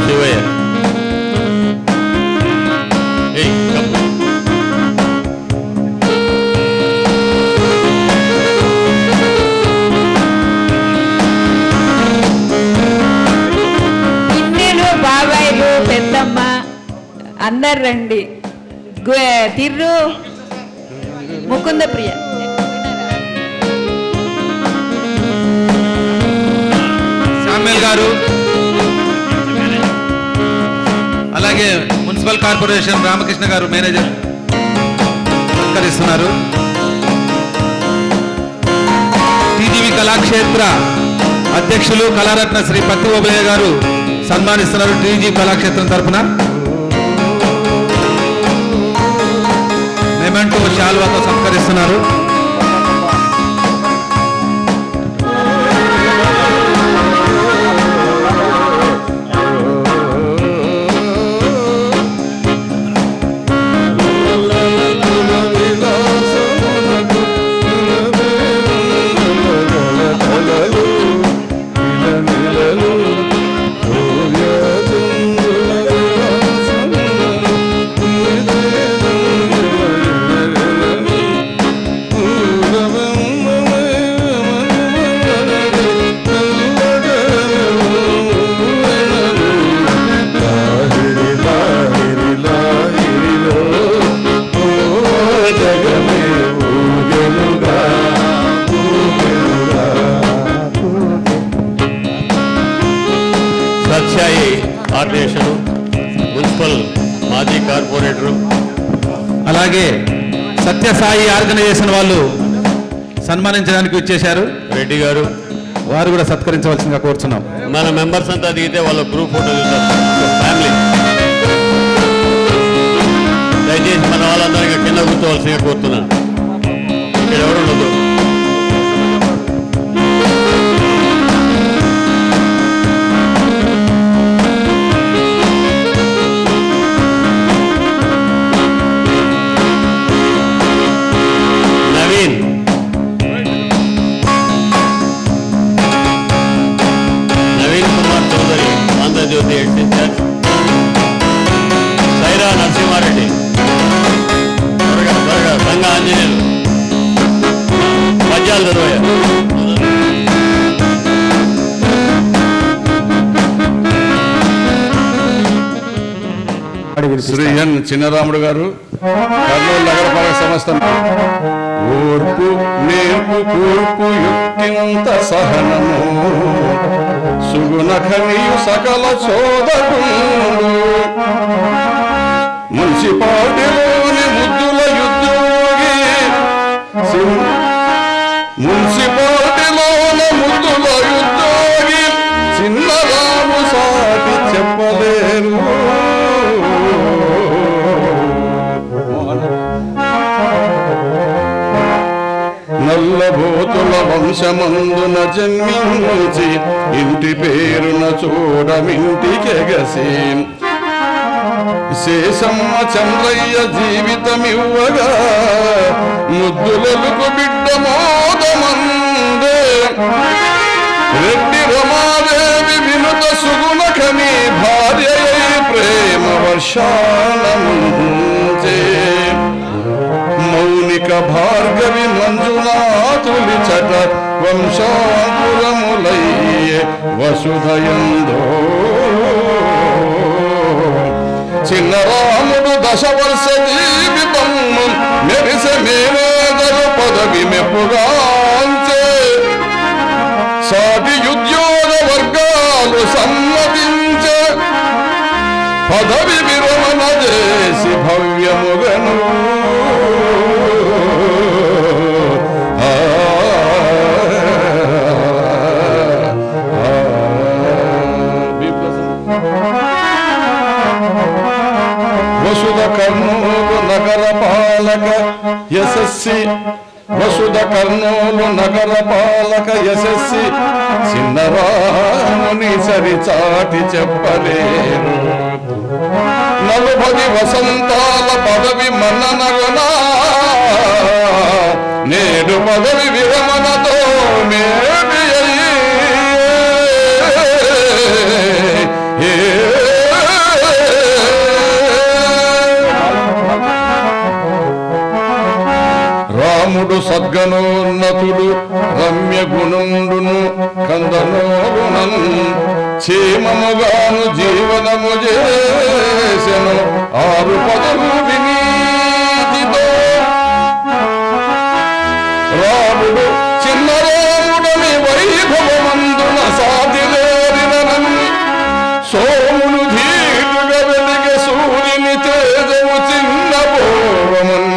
శివయ్య. ఏయ్, కప్పు. పిన్నెలు బాబాయిలు పెద్దమ్మ అందరు రండి. తిర్రు ముకుంద ప్రియ శామ్యుల్ గారు, అలాగే మున్సిపల్ కార్పొరేషన్ రామకృష్ణ గారు మేనేజర్ సత్కరిస్తున్నారు. టీజీవీ కళాక్షేత్ర అధ్యక్షులు కళారత్న శ్రీ పత్తి ఓబయ్య గారు సన్మానిస్తున్నారు. టీజీ కళాక్షేత్రం తరఫున మెమెంటో శాల్వాతో సత్కరిస్తున్నారు. సత్యాయి ఆర్గనైజేషన్, మున్సిపల్ మాజీ కార్పొరేటరు, అలాగే సత్యసాయి ఆర్గనైజేషన్ వాళ్ళు సన్మానించడానికి వచ్చేశారు. రెడ్డి గారు, వారు కూడా సత్కరించవలసిందిగా కోరుతున్నాం. మన మెంబర్స్ అంతా దిగితే వాళ్ళ గ్రూప్ ఫోటో తీస్తారు. ఫ్యామిలీ దయచేసి మన వాళ్ళందరికీ కింద కూర్చోవలసిందిగా కోరుతున్నాను. ఇక్కడ ఎవరు ఉండదు. Naveen, Naveen Kumar Chowdary, Andhra Jyothi head incharge. సైరా నరసింహారెడ్డి, త్వరగా త్వరగా సంఘ ఆంజనేయులు, పద్యాలు చదవయ్య. శ్రీ ఎన్ చిన్నరాముడు గారు, కర్నూలు నగరపాలక సంస్థ. ఓర్పు నేర్పు కూర్పు యుక్తింత సహనము సుగుణ ఖనియు సకల చోదకుండు మున్సిపాలిటీలోని ముద్దుల యుద్ధోగి మున్సిపాలిటీలోని ముద్దుల యుద్ధోగి చిన్నరాము సాటి చెప్పలేరు. నల్లబోతుల వంశమందున జన్మించి ఇంటి పేరున చూడమింటికెగసి శేషమ్మ చంద్రయ్య జీవితమివ్వగా ముద్దులకు బిడ్డ మోదమందే రెడ్డి రమాదేవి వినుత సుగుణకని భార్య ప్రేమ వర్షానముంచే మౌనిక భార్గవి మంజునాథులి చట వంశాంకురములయ్యే వసుధయందో చిన్నరాముడు దశవర్ష జీవితము మెరిసె మేనేదరు పదవి మెప్పుగాంచే సాటి ఉద్యోగ వర్గాలు సమ్మతించే పదవి విరమణ చేసి భవ్యముగను వసుధ కర్నూలు నగర పాలక యశస్సి వసుధ కర్నూలు నగర పాలక యశస్సి చిన్నరాముని సరిచాటి చెప్పలేరు. 40 వసంతాల పదవి మన్ననగనా నేడు పదవి విరమణతో మేబి రాముడు సద్గనోన్నతుడు రమ్య గుణుండును కందనోగుణం క్షేమముగాను జీవనము చేసెను 6 పదము వినీతితో రాముడు చిన్న రాముడని వైభవమందున సాధిలేరినని సోములు ధీటుగా వెలిగే సూర్యుని తేజము చిన్న పూర్వమన్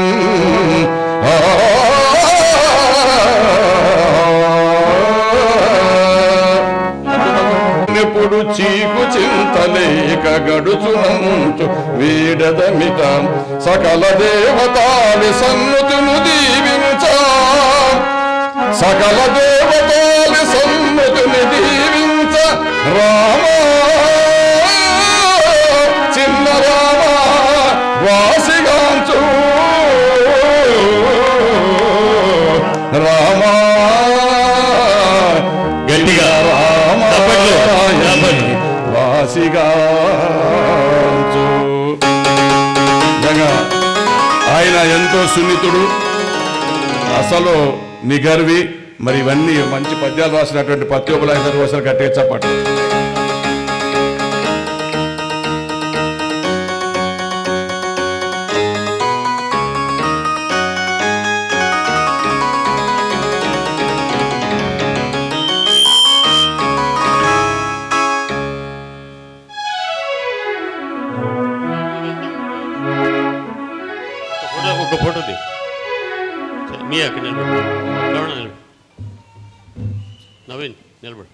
ఎప్పుడు చీకు చింతలేక గడుచునంచు వీడదమిత సకల దేవతాలి సన్నుతును దీవించా సకల దేవతాలి సన్నుతుని దీవించ రామ చిన్న రామ వాసిగాంచు రామ గట్టిగా రామ వాసిగాంచు. నిజంగా ఆయన ఎంతో సున్నితుడు, అసలు నిగర్వి. మరి ఇవన్నీ మంచి పద్యాలు రాసినటువంటి పత్యోపలాయ సర్వసలు గట్టిగా చెప్పండి. ఒక ఫోటో ది మీ అక్కడ నిలబడు నవీన్ నిలబడు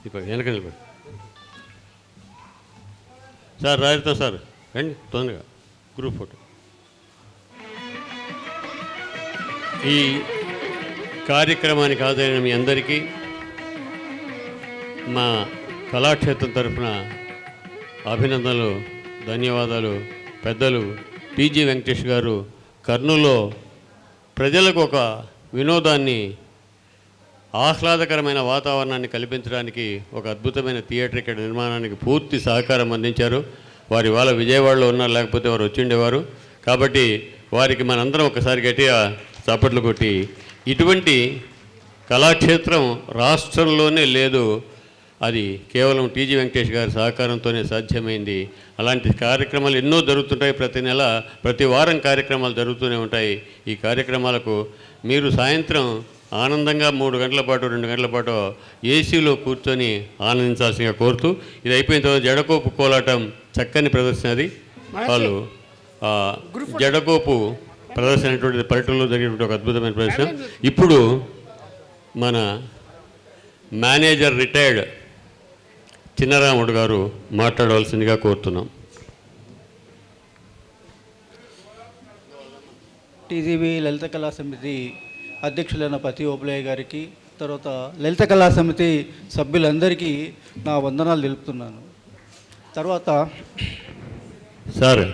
ఇప్పుడు వెనక నిలబడు సార్ రాయితో సార్ రండి తొందరగా గ్రూప్ ఫోటో. ఈ కార్యక్రమానికి హాజరైన మీ అందరికీ మా కళాక్షేత్రం తరఫున అభినందనలు, ధన్యవాదాలు. పెద్దలు టీజీ వెంకటేష్ గారు కర్నూలులో ప్రజలకు ఒక వినోదాన్ని, ఆహ్లాదకరమైన వాతావరణాన్ని కల్పించడానికి ఒక అద్భుతమైన థియేటర్ ఇక్కడ నిర్మాణానికి పూర్తి సహకారం అందించారు. వారి వాళ్ళ విజయవాడలో ఉన్నారు, లేకపోతే వారు వచ్చిండేవారు. కాబట్టి వారికి మనందరం ఒకసారి గట్టిగా చప్పట్లు కొట్టి, ఇటువంటి కళాక్షేత్రం రాష్ట్రంలోనే లేదు, అది కేవలం టీజీ వెంకటేష్ గారి సహకారంతోనే సాధ్యమైంది. అలాంటి కార్యక్రమాలు ఎన్నో జరుగుతుంటాయి. ప్రతి నెల, ప్రతి వారం కార్యక్రమాలు జరుగుతూనే ఉంటాయి. ఈ కార్యక్రమాలకు మీరు సాయంత్రం ఆనందంగా 3 గంటల పాటు 2 గంటల పాటు ఏసీలో కూర్చొని ఆనందించాల్సిందిగా కోరుతూ, ఇది అయిపోయిన తర్వాత జడకోపు కోలాటం చక్కని ప్రదర్శన. అది వాళ్ళు జడకోపు ప్రదర్శన అనేటువంటిది పల్లెటూరులో జరిగినటువంటి ఒక అద్భుతమైన ప్రదర్శన. ఇప్పుడు మన మేనేజర్ రిటైర్డ్ చిన్నరాముడు గారు మాట్లాడవలసిందిగా కోరుతున్నాం. టీజీబీ లలిత కళా సమితి అధ్యక్షులైన పతి ఓపులయ్య గారికి, తర్వాత లలిత కళా సమితి సభ్యులందరికీ నా వందనాలు తెలుపుతున్నాను. తర్వాత సార్,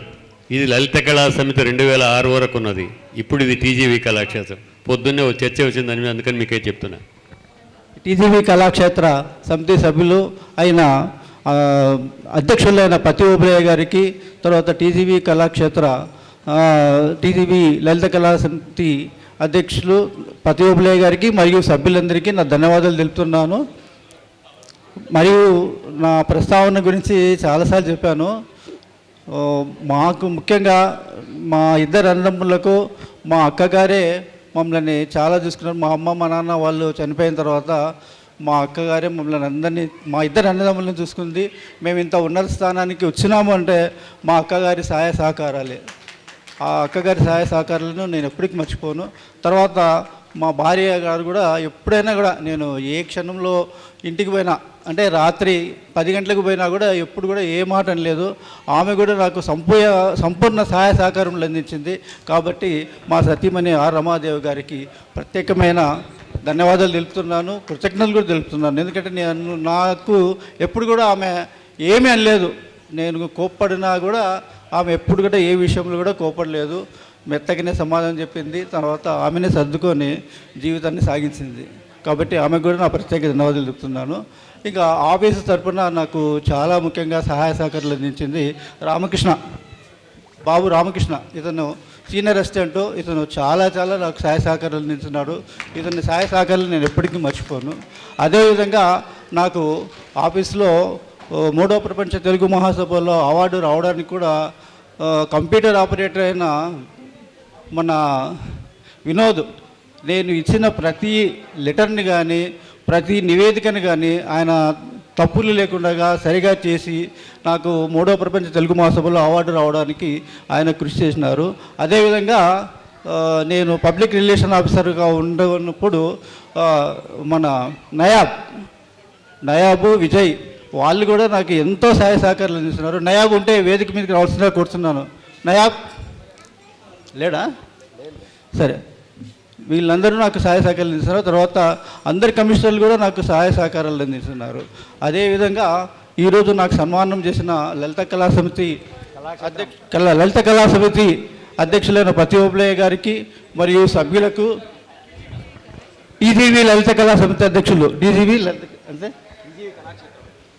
ఇది లలిత కళా సమితి 2006 వరకు ఉన్నది. ఇప్పుడు ఇది టీజీబీ కళాక్షేత్రం. పొద్దున్నే చర్చ వచ్చిందని అందుకని మీకే చెప్తున్నా. టీజీబీ కళాక్షేత్ర సమితి సభ్యులు అయిన అధ్యక్షులైన పతి ఓపులయ్య గారికి, తర్వాత టీజీబీ కళాక్షేత్ర టీజీబీ లలిత కళా సమితి అధ్యక్షులు పతి ఓపులయ్య గారికి మరియు సభ్యులందరికీ నా ధన్యవాదాలు తెలుపుతున్నాను. మరియు నా ప్రస్తావన గురించి చాలాసార్లు చెప్పాను. మాకు ముఖ్యంగా మా ఇద్దరు అన్నదమ్ములకు మా అక్కగారే మమ్మల్ని చాలా చూసుకున్నారు. మా అమ్మ, మా నాన్న వాళ్ళు చనిపోయిన తర్వాత మా అక్కగారే మమ్మల్ని అందరినీ, మా ఇద్దరు అన్నదమ్ములను చూసుకుంది. మేము ఇంత ఉన్నత స్థానానికి వచ్చినాము అంటే మా అక్కగారి సహాయ సహకారాలే. ఆ అక్కగారి సహాయ సహకారాలను నేను ఎప్పటికీ మర్చిపోను. తర్వాత మా భార్య గారు కూడా ఎప్పుడైనా కూడా నేను ఏ క్షణంలో ఇంటికి పోయినా, అంటే రాత్రి 10 గంటలకు పోయినా కూడా ఎప్పుడు కూడా ఏ మాట అనలేదు. ఆమె కూడా నాకు సంపూర్ణ సహాయ సహకారములు అందించింది. కాబట్టి మా సతీమణి ఆర్ రమాదేవి గారికి ప్రత్యేకమైన ధన్యవాదాలు తెలుపుతున్నాను, కృతజ్ఞతలు కూడా తెలుపుతున్నాను. ఎందుకంటే నాకు ఎప్పుడు కూడా ఆమె ఏమీ అనలేదు. నేను కోప్పడినా కూడా ఆమె ఎప్పుడు కూడా ఏ విషయంలో కూడా కోప్పడలేదు. మెత్తగానే సమాధానం చెప్పింది. తర్వాత ఆమెనే సర్దుకొని జీవితాన్ని సాగించింది. కాబట్టి ఆమెకు కూడా నా ప్రత్యేక ధన్యవాదాలు చెప్తున్నాను. ఇంకా ఆఫీసు తరఫున నాకు చాలా ముఖ్యంగా సహాయ సహకారాలు అందించింది బాబు రామకృష్ణ. ఇతను సీనియర్ అసిస్టెంట్. ఇతను చాలా నాకు సహాయ సహకారాలు అందిస్తున్నాడు. ఇతని సహాయ సహకారాలు నేను ఎప్పటికీ మర్చిపోను. అదేవిధంగా నాకు ఆఫీస్లో 3వ ప్రపంచ తెలుగు మహాసభలో అవార్డు రావడానికి కూడా కంప్యూటర్ ఆపరేటర్ అయిన మన వినోద్ నేను ఇచ్చిన ప్రతి లెటర్ని కానీ ప్రతి నివేదికను కానీ ఆయన తప్పులు లేకుండా సరిగా చేసి నాకు 3వ ప్రపంచ తెలుగు మహాసభలో అవార్డు రావడానికి ఆయన కృషి చేసినారు. అదేవిధంగా నేను పబ్లిక్ రిలేషన్ ఆఫీసర్గా ఉన్నప్పుడు మన నయాబు విజయ్ వాళ్ళు కూడా నాకు ఎంతో సహాయ సహకారాలు అందిస్తున్నారు. నయాబ్ ఉంటే వేదిక మీదకి రావాల్సిందిగా కోరుతున్నాను. నయాబ్ లేడా? సరే, వీళ్ళందరూ నాకు సహాయ సహకారాలు అందిస్తున్నారు. తర్వాత అందరి కమిషనర్లు కూడా నాకు సహాయ సహకారాలు అందిస్తున్నారు. అదేవిధంగా ఈరోజు నాకు సన్మానం చేసిన లలిత కళా సమితి అధ్యక్షులైన ప్రతి ఓబ్లే గారికి మరియు సభ్యులకు, టీజీవీ లలిత కళా సమితి అధ్యక్షులు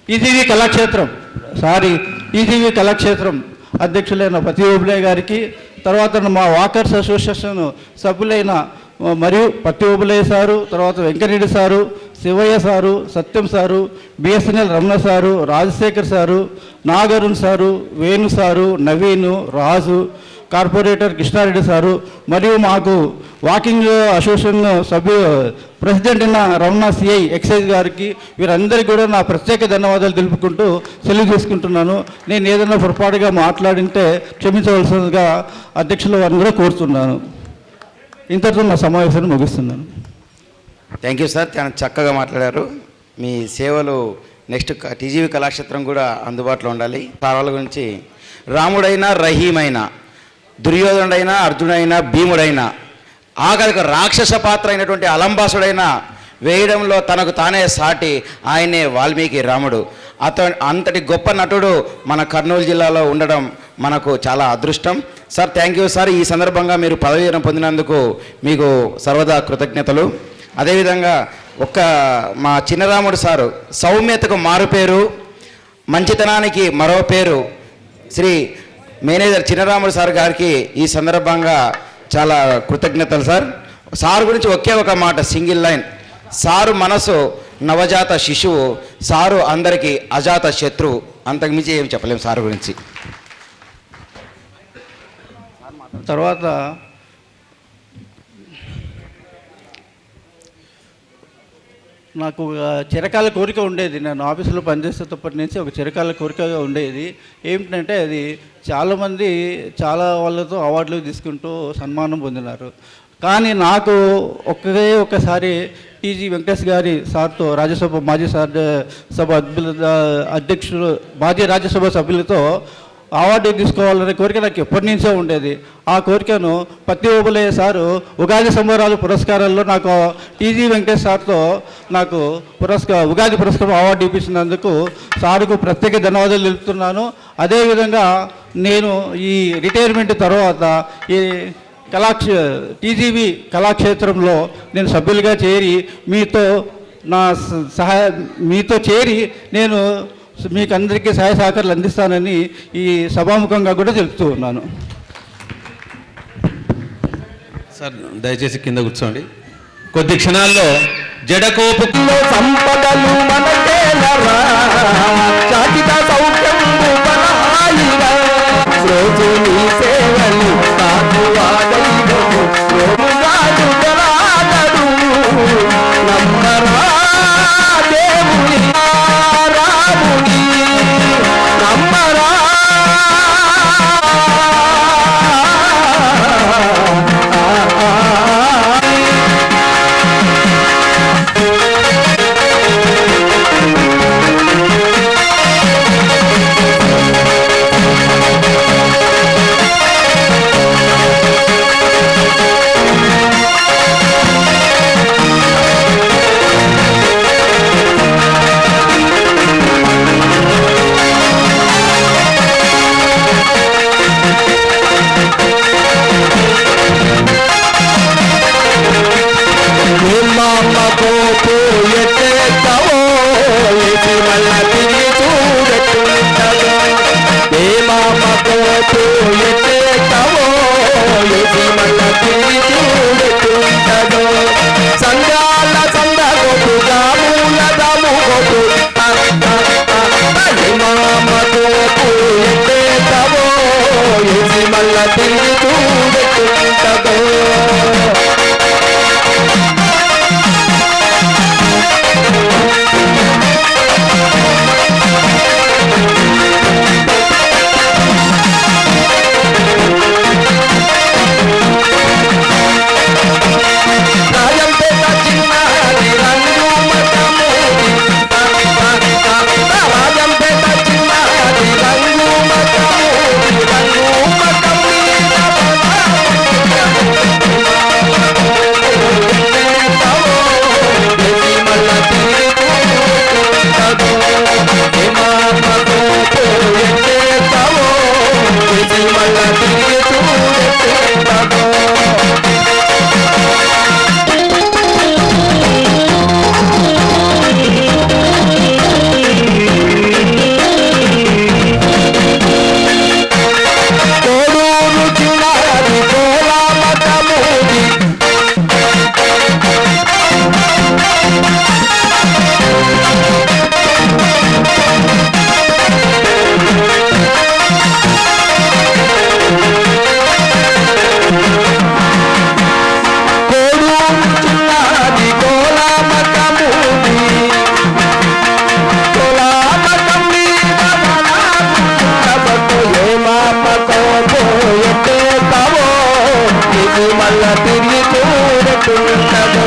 టీజీవీ కళాక్షేత్రం అధ్యక్షులైన ప్రతి ఓబ్లే గారికి, తర్వాత మా వాకర్స్ అసోసియేషన్ సభ్యులైన మరియు పత్తి ఓబులే సారు, తర్వాత Venka Reddy sir, Sivayya sir, Satyam sir, BSNL Ramana sir, Rajasekhar sir, Nagarun sir, Venu sir, Naveen, Raju, corporator Krishna Reddy sir, మరియు మాకు వాకింగ్ అసోసియేషన్ ప్రెసిడెంట్ అయిన రమణ సిఐ ఎక్సైజ్ గారికి, వీరందరికీ కూడా నా ప్రత్యేక ధన్యవాదాలు తెలుపుకుంటూ సెలవు తీసుకుంటున్నాను. నేను ఏదైనా పొరపాటుగా మాట్లాడింటే క్షమించవలసిందిగా అధ్యక్షుల వారిని కూడా కోరుతున్నాను. ఇంతటితో నా సమావేశాన్ని ముగిస్తున్నాను. థ్యాంక్ యూ సార్, చాలా చక్కగా మాట్లాడారు. మీ సేవలు నెక్స్ట్ టీజీవీ కళాక్షేత్రం కూడా అందుబాటులో ఉండాలి. సార్వల గురించి రాముడైనా రహీమైనా, దుర్యోధనుడైనా అర్జునైనా భీముడైనా, ఆఖరికి రాక్షస పాత్ర అయినటువంటి అలంబాసుడైనా వేయడంలో తనకు తానే సాటి ఆయనే వాల్మీకి రాముడు. అంతటి గొప్ప నటుడు మన కర్నూలు జిల్లాలో ఉండడం మనకు చాలా అదృష్టం. Sir thank you sir. ఈ సందర్భంగా మీరు పదవీ విరమణ పొందినందుకు మీకు సర్వదా కృతజ్ఞతలు. అదేవిధంగా మా చిన్నరాముడు సారు సౌమ్యతకు మారుపేరు, మంచితనానికి మరో పేరు శ్రీ మేనేజర్ చిన్నరాముడు సార్ గారికి ఈ సందర్భంగా చాలా కృతజ్ఞతలు సార్. సార్ గురించి ఒకే ఒక మాట, సింగిల్ లైన్, సారు మనసు నవజాత శిశువు, సారు అందరికీ అజాత శత్రువు. అంతకుమించి ఏం చెప్పలేము సార్ గురించి. తర్వాత నాకు చిరకాల కోరిక ఉండేది. నేను ఆఫీసులో పనిచేసేటప్పటి నుంచి ఒక చిరకాల కోరికగా ఉండేది. ఏమిటంటే అది చాలామంది చాలా వాళ్ళతో అవార్డులు తీసుకుంటూ సన్మానం పొందినారు. కానీ నాకు ఒక్కసారి టీజీ వెంకటేష్ గారి సార్తో రాజ్యసభ మాజీ రాజ్యసభ సభ్యులతో అవార్డు తీసుకోవాలనే కోరిక నాకు ఎప్పటి నుంచో ఉండేది. ఆ కోరికను పత్తి ఓబులే సారు ఉగాది సంబరాలు పురస్కారాల్లో నాకు టీజీ వెంకటేష్ సార్తో నాకు ఉగాది పురస్కారం అవార్డు ఇప్పించినందుకు సారుకు ప్రత్యేక ధన్యవాదాలు తెలుపుతున్నాను. అదేవిధంగా నేను ఈ రిటైర్మెంట్ తర్వాత ఈ టీజీవీ కళాక్షేత్రంలో నేను సభ్యులుగా చేరి మీతో చేరి నేను మీకు అందరికీ సహాయ సహకారాలు అందిస్తానని ఈ సభాముఖంగా కూడా తెలుపుతూ ఉన్నాను. సార్ దయచేసి కింద కూర్చోండి. కొద్ది క్షణాల్లో జడకోపులో సంపదలు మనకేలరా, చాకిత సౌఖ్యము బలహాయిగా, రోజు నీ సేవలు సాధువా దైవము, రోముగాడు జలాగడు, నమ్మరా దేవుని రాముని, నమ్మరా ఏ తిరిగి చూడకుంటదో రాజంపేట చిన్నారి రంగు మతమూరి రాజంపేట చిన్నారి రంగు మతమూరి రంగు మతం మీద మళ్ళా తిరిగి చూడకుంటదో హిమామతో పోయేస్తావో మళ్ళా తిరిగి చూడకుంటదో తోడూరు చిన్నారి కోలామతమూరి కోడూరు చిన్నారి కోలామతమూరి కోలామతం మీద ఏమాపతో పోయేస్తావో ఇది మళ్ళా తిరిగి చూడకుంటదో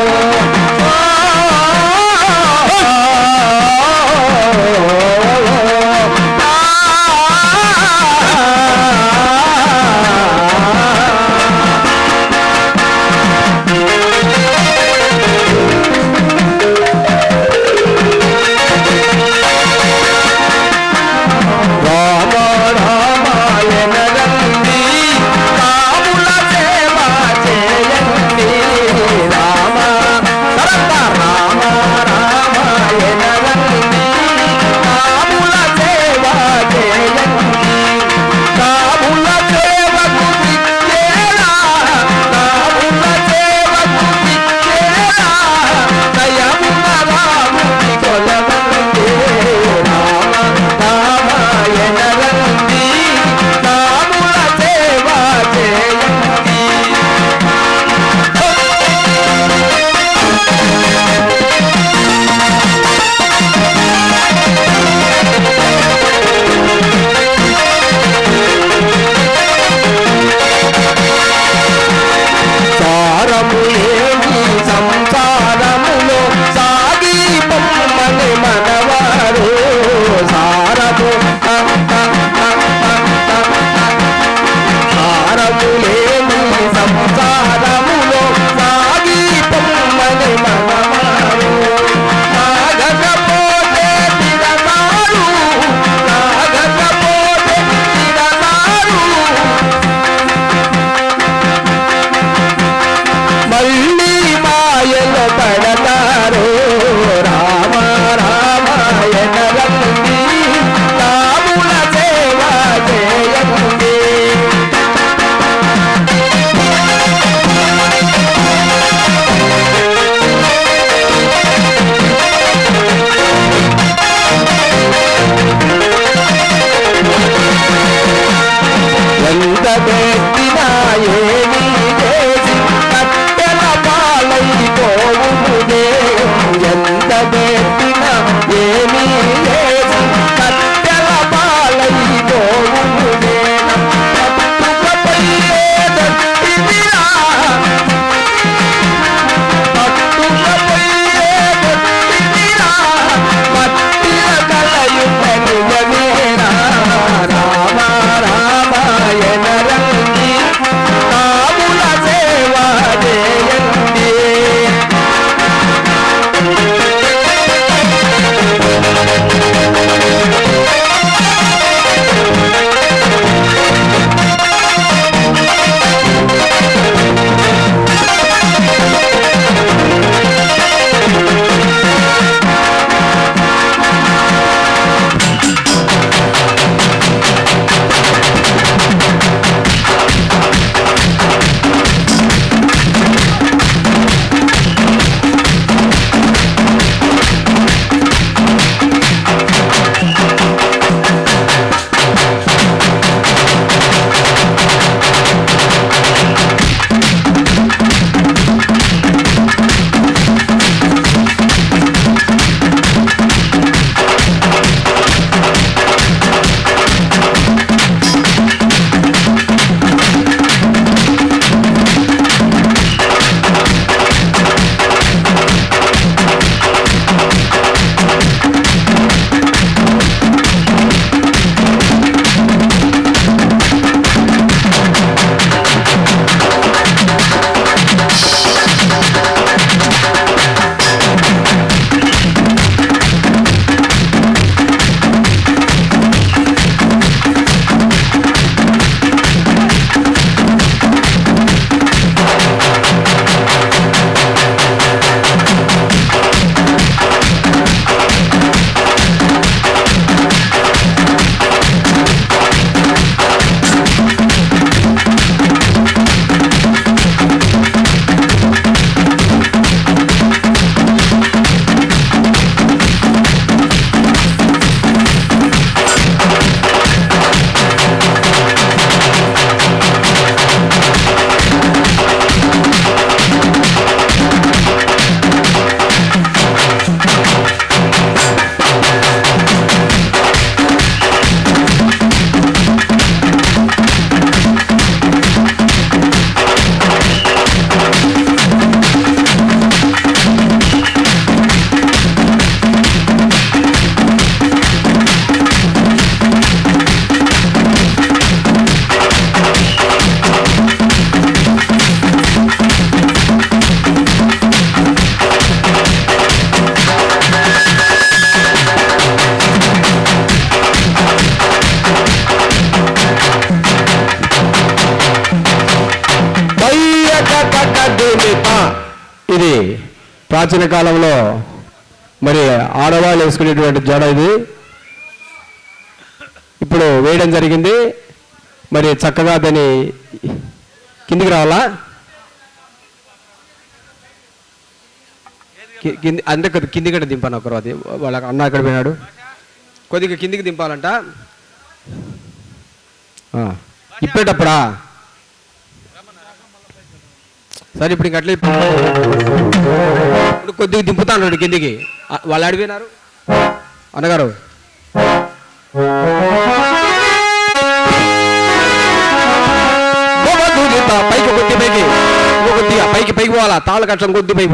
రామ రామాయణరండి రాముల సేవ చేయండి రామ ప్రాచీన కాలంలో మరి ఆడవాళ్ళు వేసుకునేటువంటి జడ ఇది ఇప్పుడు వేయడం జరిగింది. మరి చక్కగా దాన్ని కిందికి రావాలా, అంటే కింది గడ్డ దింపాను ఒకరు. అది వాళ్ళ అన్న ఎక్కడ పోయినాడు, కొద్దిగా కిందికి దింపాలంట. ఇప్పేటప్పుడా సరే, ఇప్పుడు ఇంకట్లే ఇప్పుడు కొద్దిగా దింపుతాను కిందికి. వాళ్ళు అడిగినారు అన్నగారు. పైకి కొద్ది పైకి కొద్దిగా పైకి పోవాలా, తాళ్ళ కష్టం కొద్ది పైకి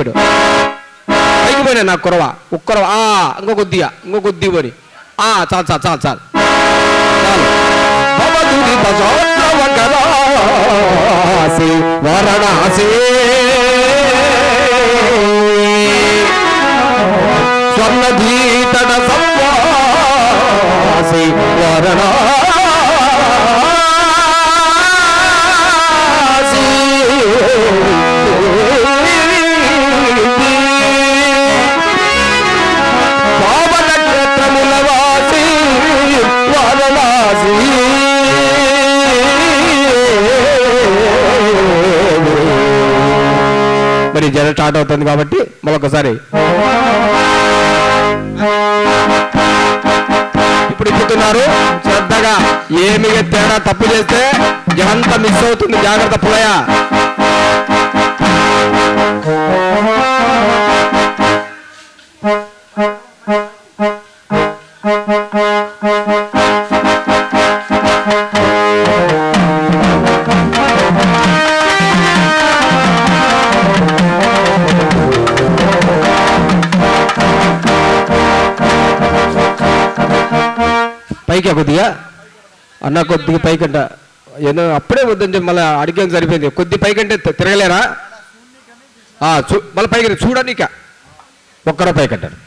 పైకి పోయినా నాకు కొరవ ఒక్కరవ. ఇంకో కొద్దిగా పోని. చాలు చాలు చాలు చాలు వారణాసి స్వర్ణధీతడ సంవాసి వారణాసి పావన క్షేత్రముల వాసి వారణాసి. మరి జన స్టార్ట్ అవుతుంది కాబట్టి మరొకసారి ఇప్పుడు ఇప్పుతున్నారు శ్రద్ధగా. ఏమి తేడా తప్పు చేస్తే జనంతా మిస్ అవుతుంది, జాగ్రత్త పులయ. పైకి కొద్దిగా అన్న, కొద్దిగా పైకంట. ఏదో అప్పుడే వద్దని చెప్పి మళ్ళీ అడిగేది సరిపోయింది. కొద్ది పైకంటే తిరగలేరా? మళ్ళీ పైకి చూడండి, ఇక ఒక్కరో పైకంటారు.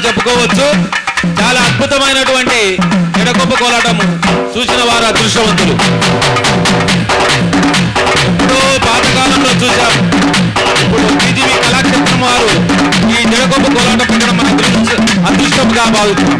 చెప్పుకోవచ్చు. చాలా అద్భుతమైనటువంటి ఎడకొప్ప కోలాటము చూసిన వారు అదృష్టవంతులు. ఎప్పుడో పాతకాలంలో చూశాం. ఇప్పుడు టీజీవీ కళాక్షేత్రం వారు ఈ జడకొప్ప కోలాటం పెట్టడం మన అదృష్టంగా భావిస్తున్నాం.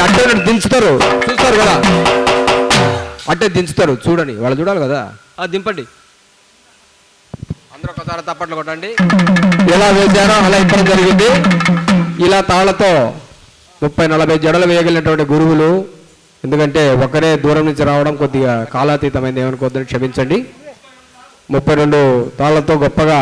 అట్టే దించుతారు, చూస్తారు కదా, అట్టే దించుతారు. చూడండి, వాళ్ళు చూడాలి కదా. దింపండి, అందరూ ఒకసారి తప్పట్లు కొట్టండి. ఎలా వేశారో అలా ఇవ్వడం జరిగింది. ఇలా తాళ్లతో 30-40 జడలు వేయగలిగినటువంటి గురువులు. ఎందుకంటే ఒకరే దూరం నుంచి రావడం కొద్దిగా కాలాతీతమైంది, ఏమనుకోద్దని క్షమించండి. 32 తాళ్లతో గొప్పగా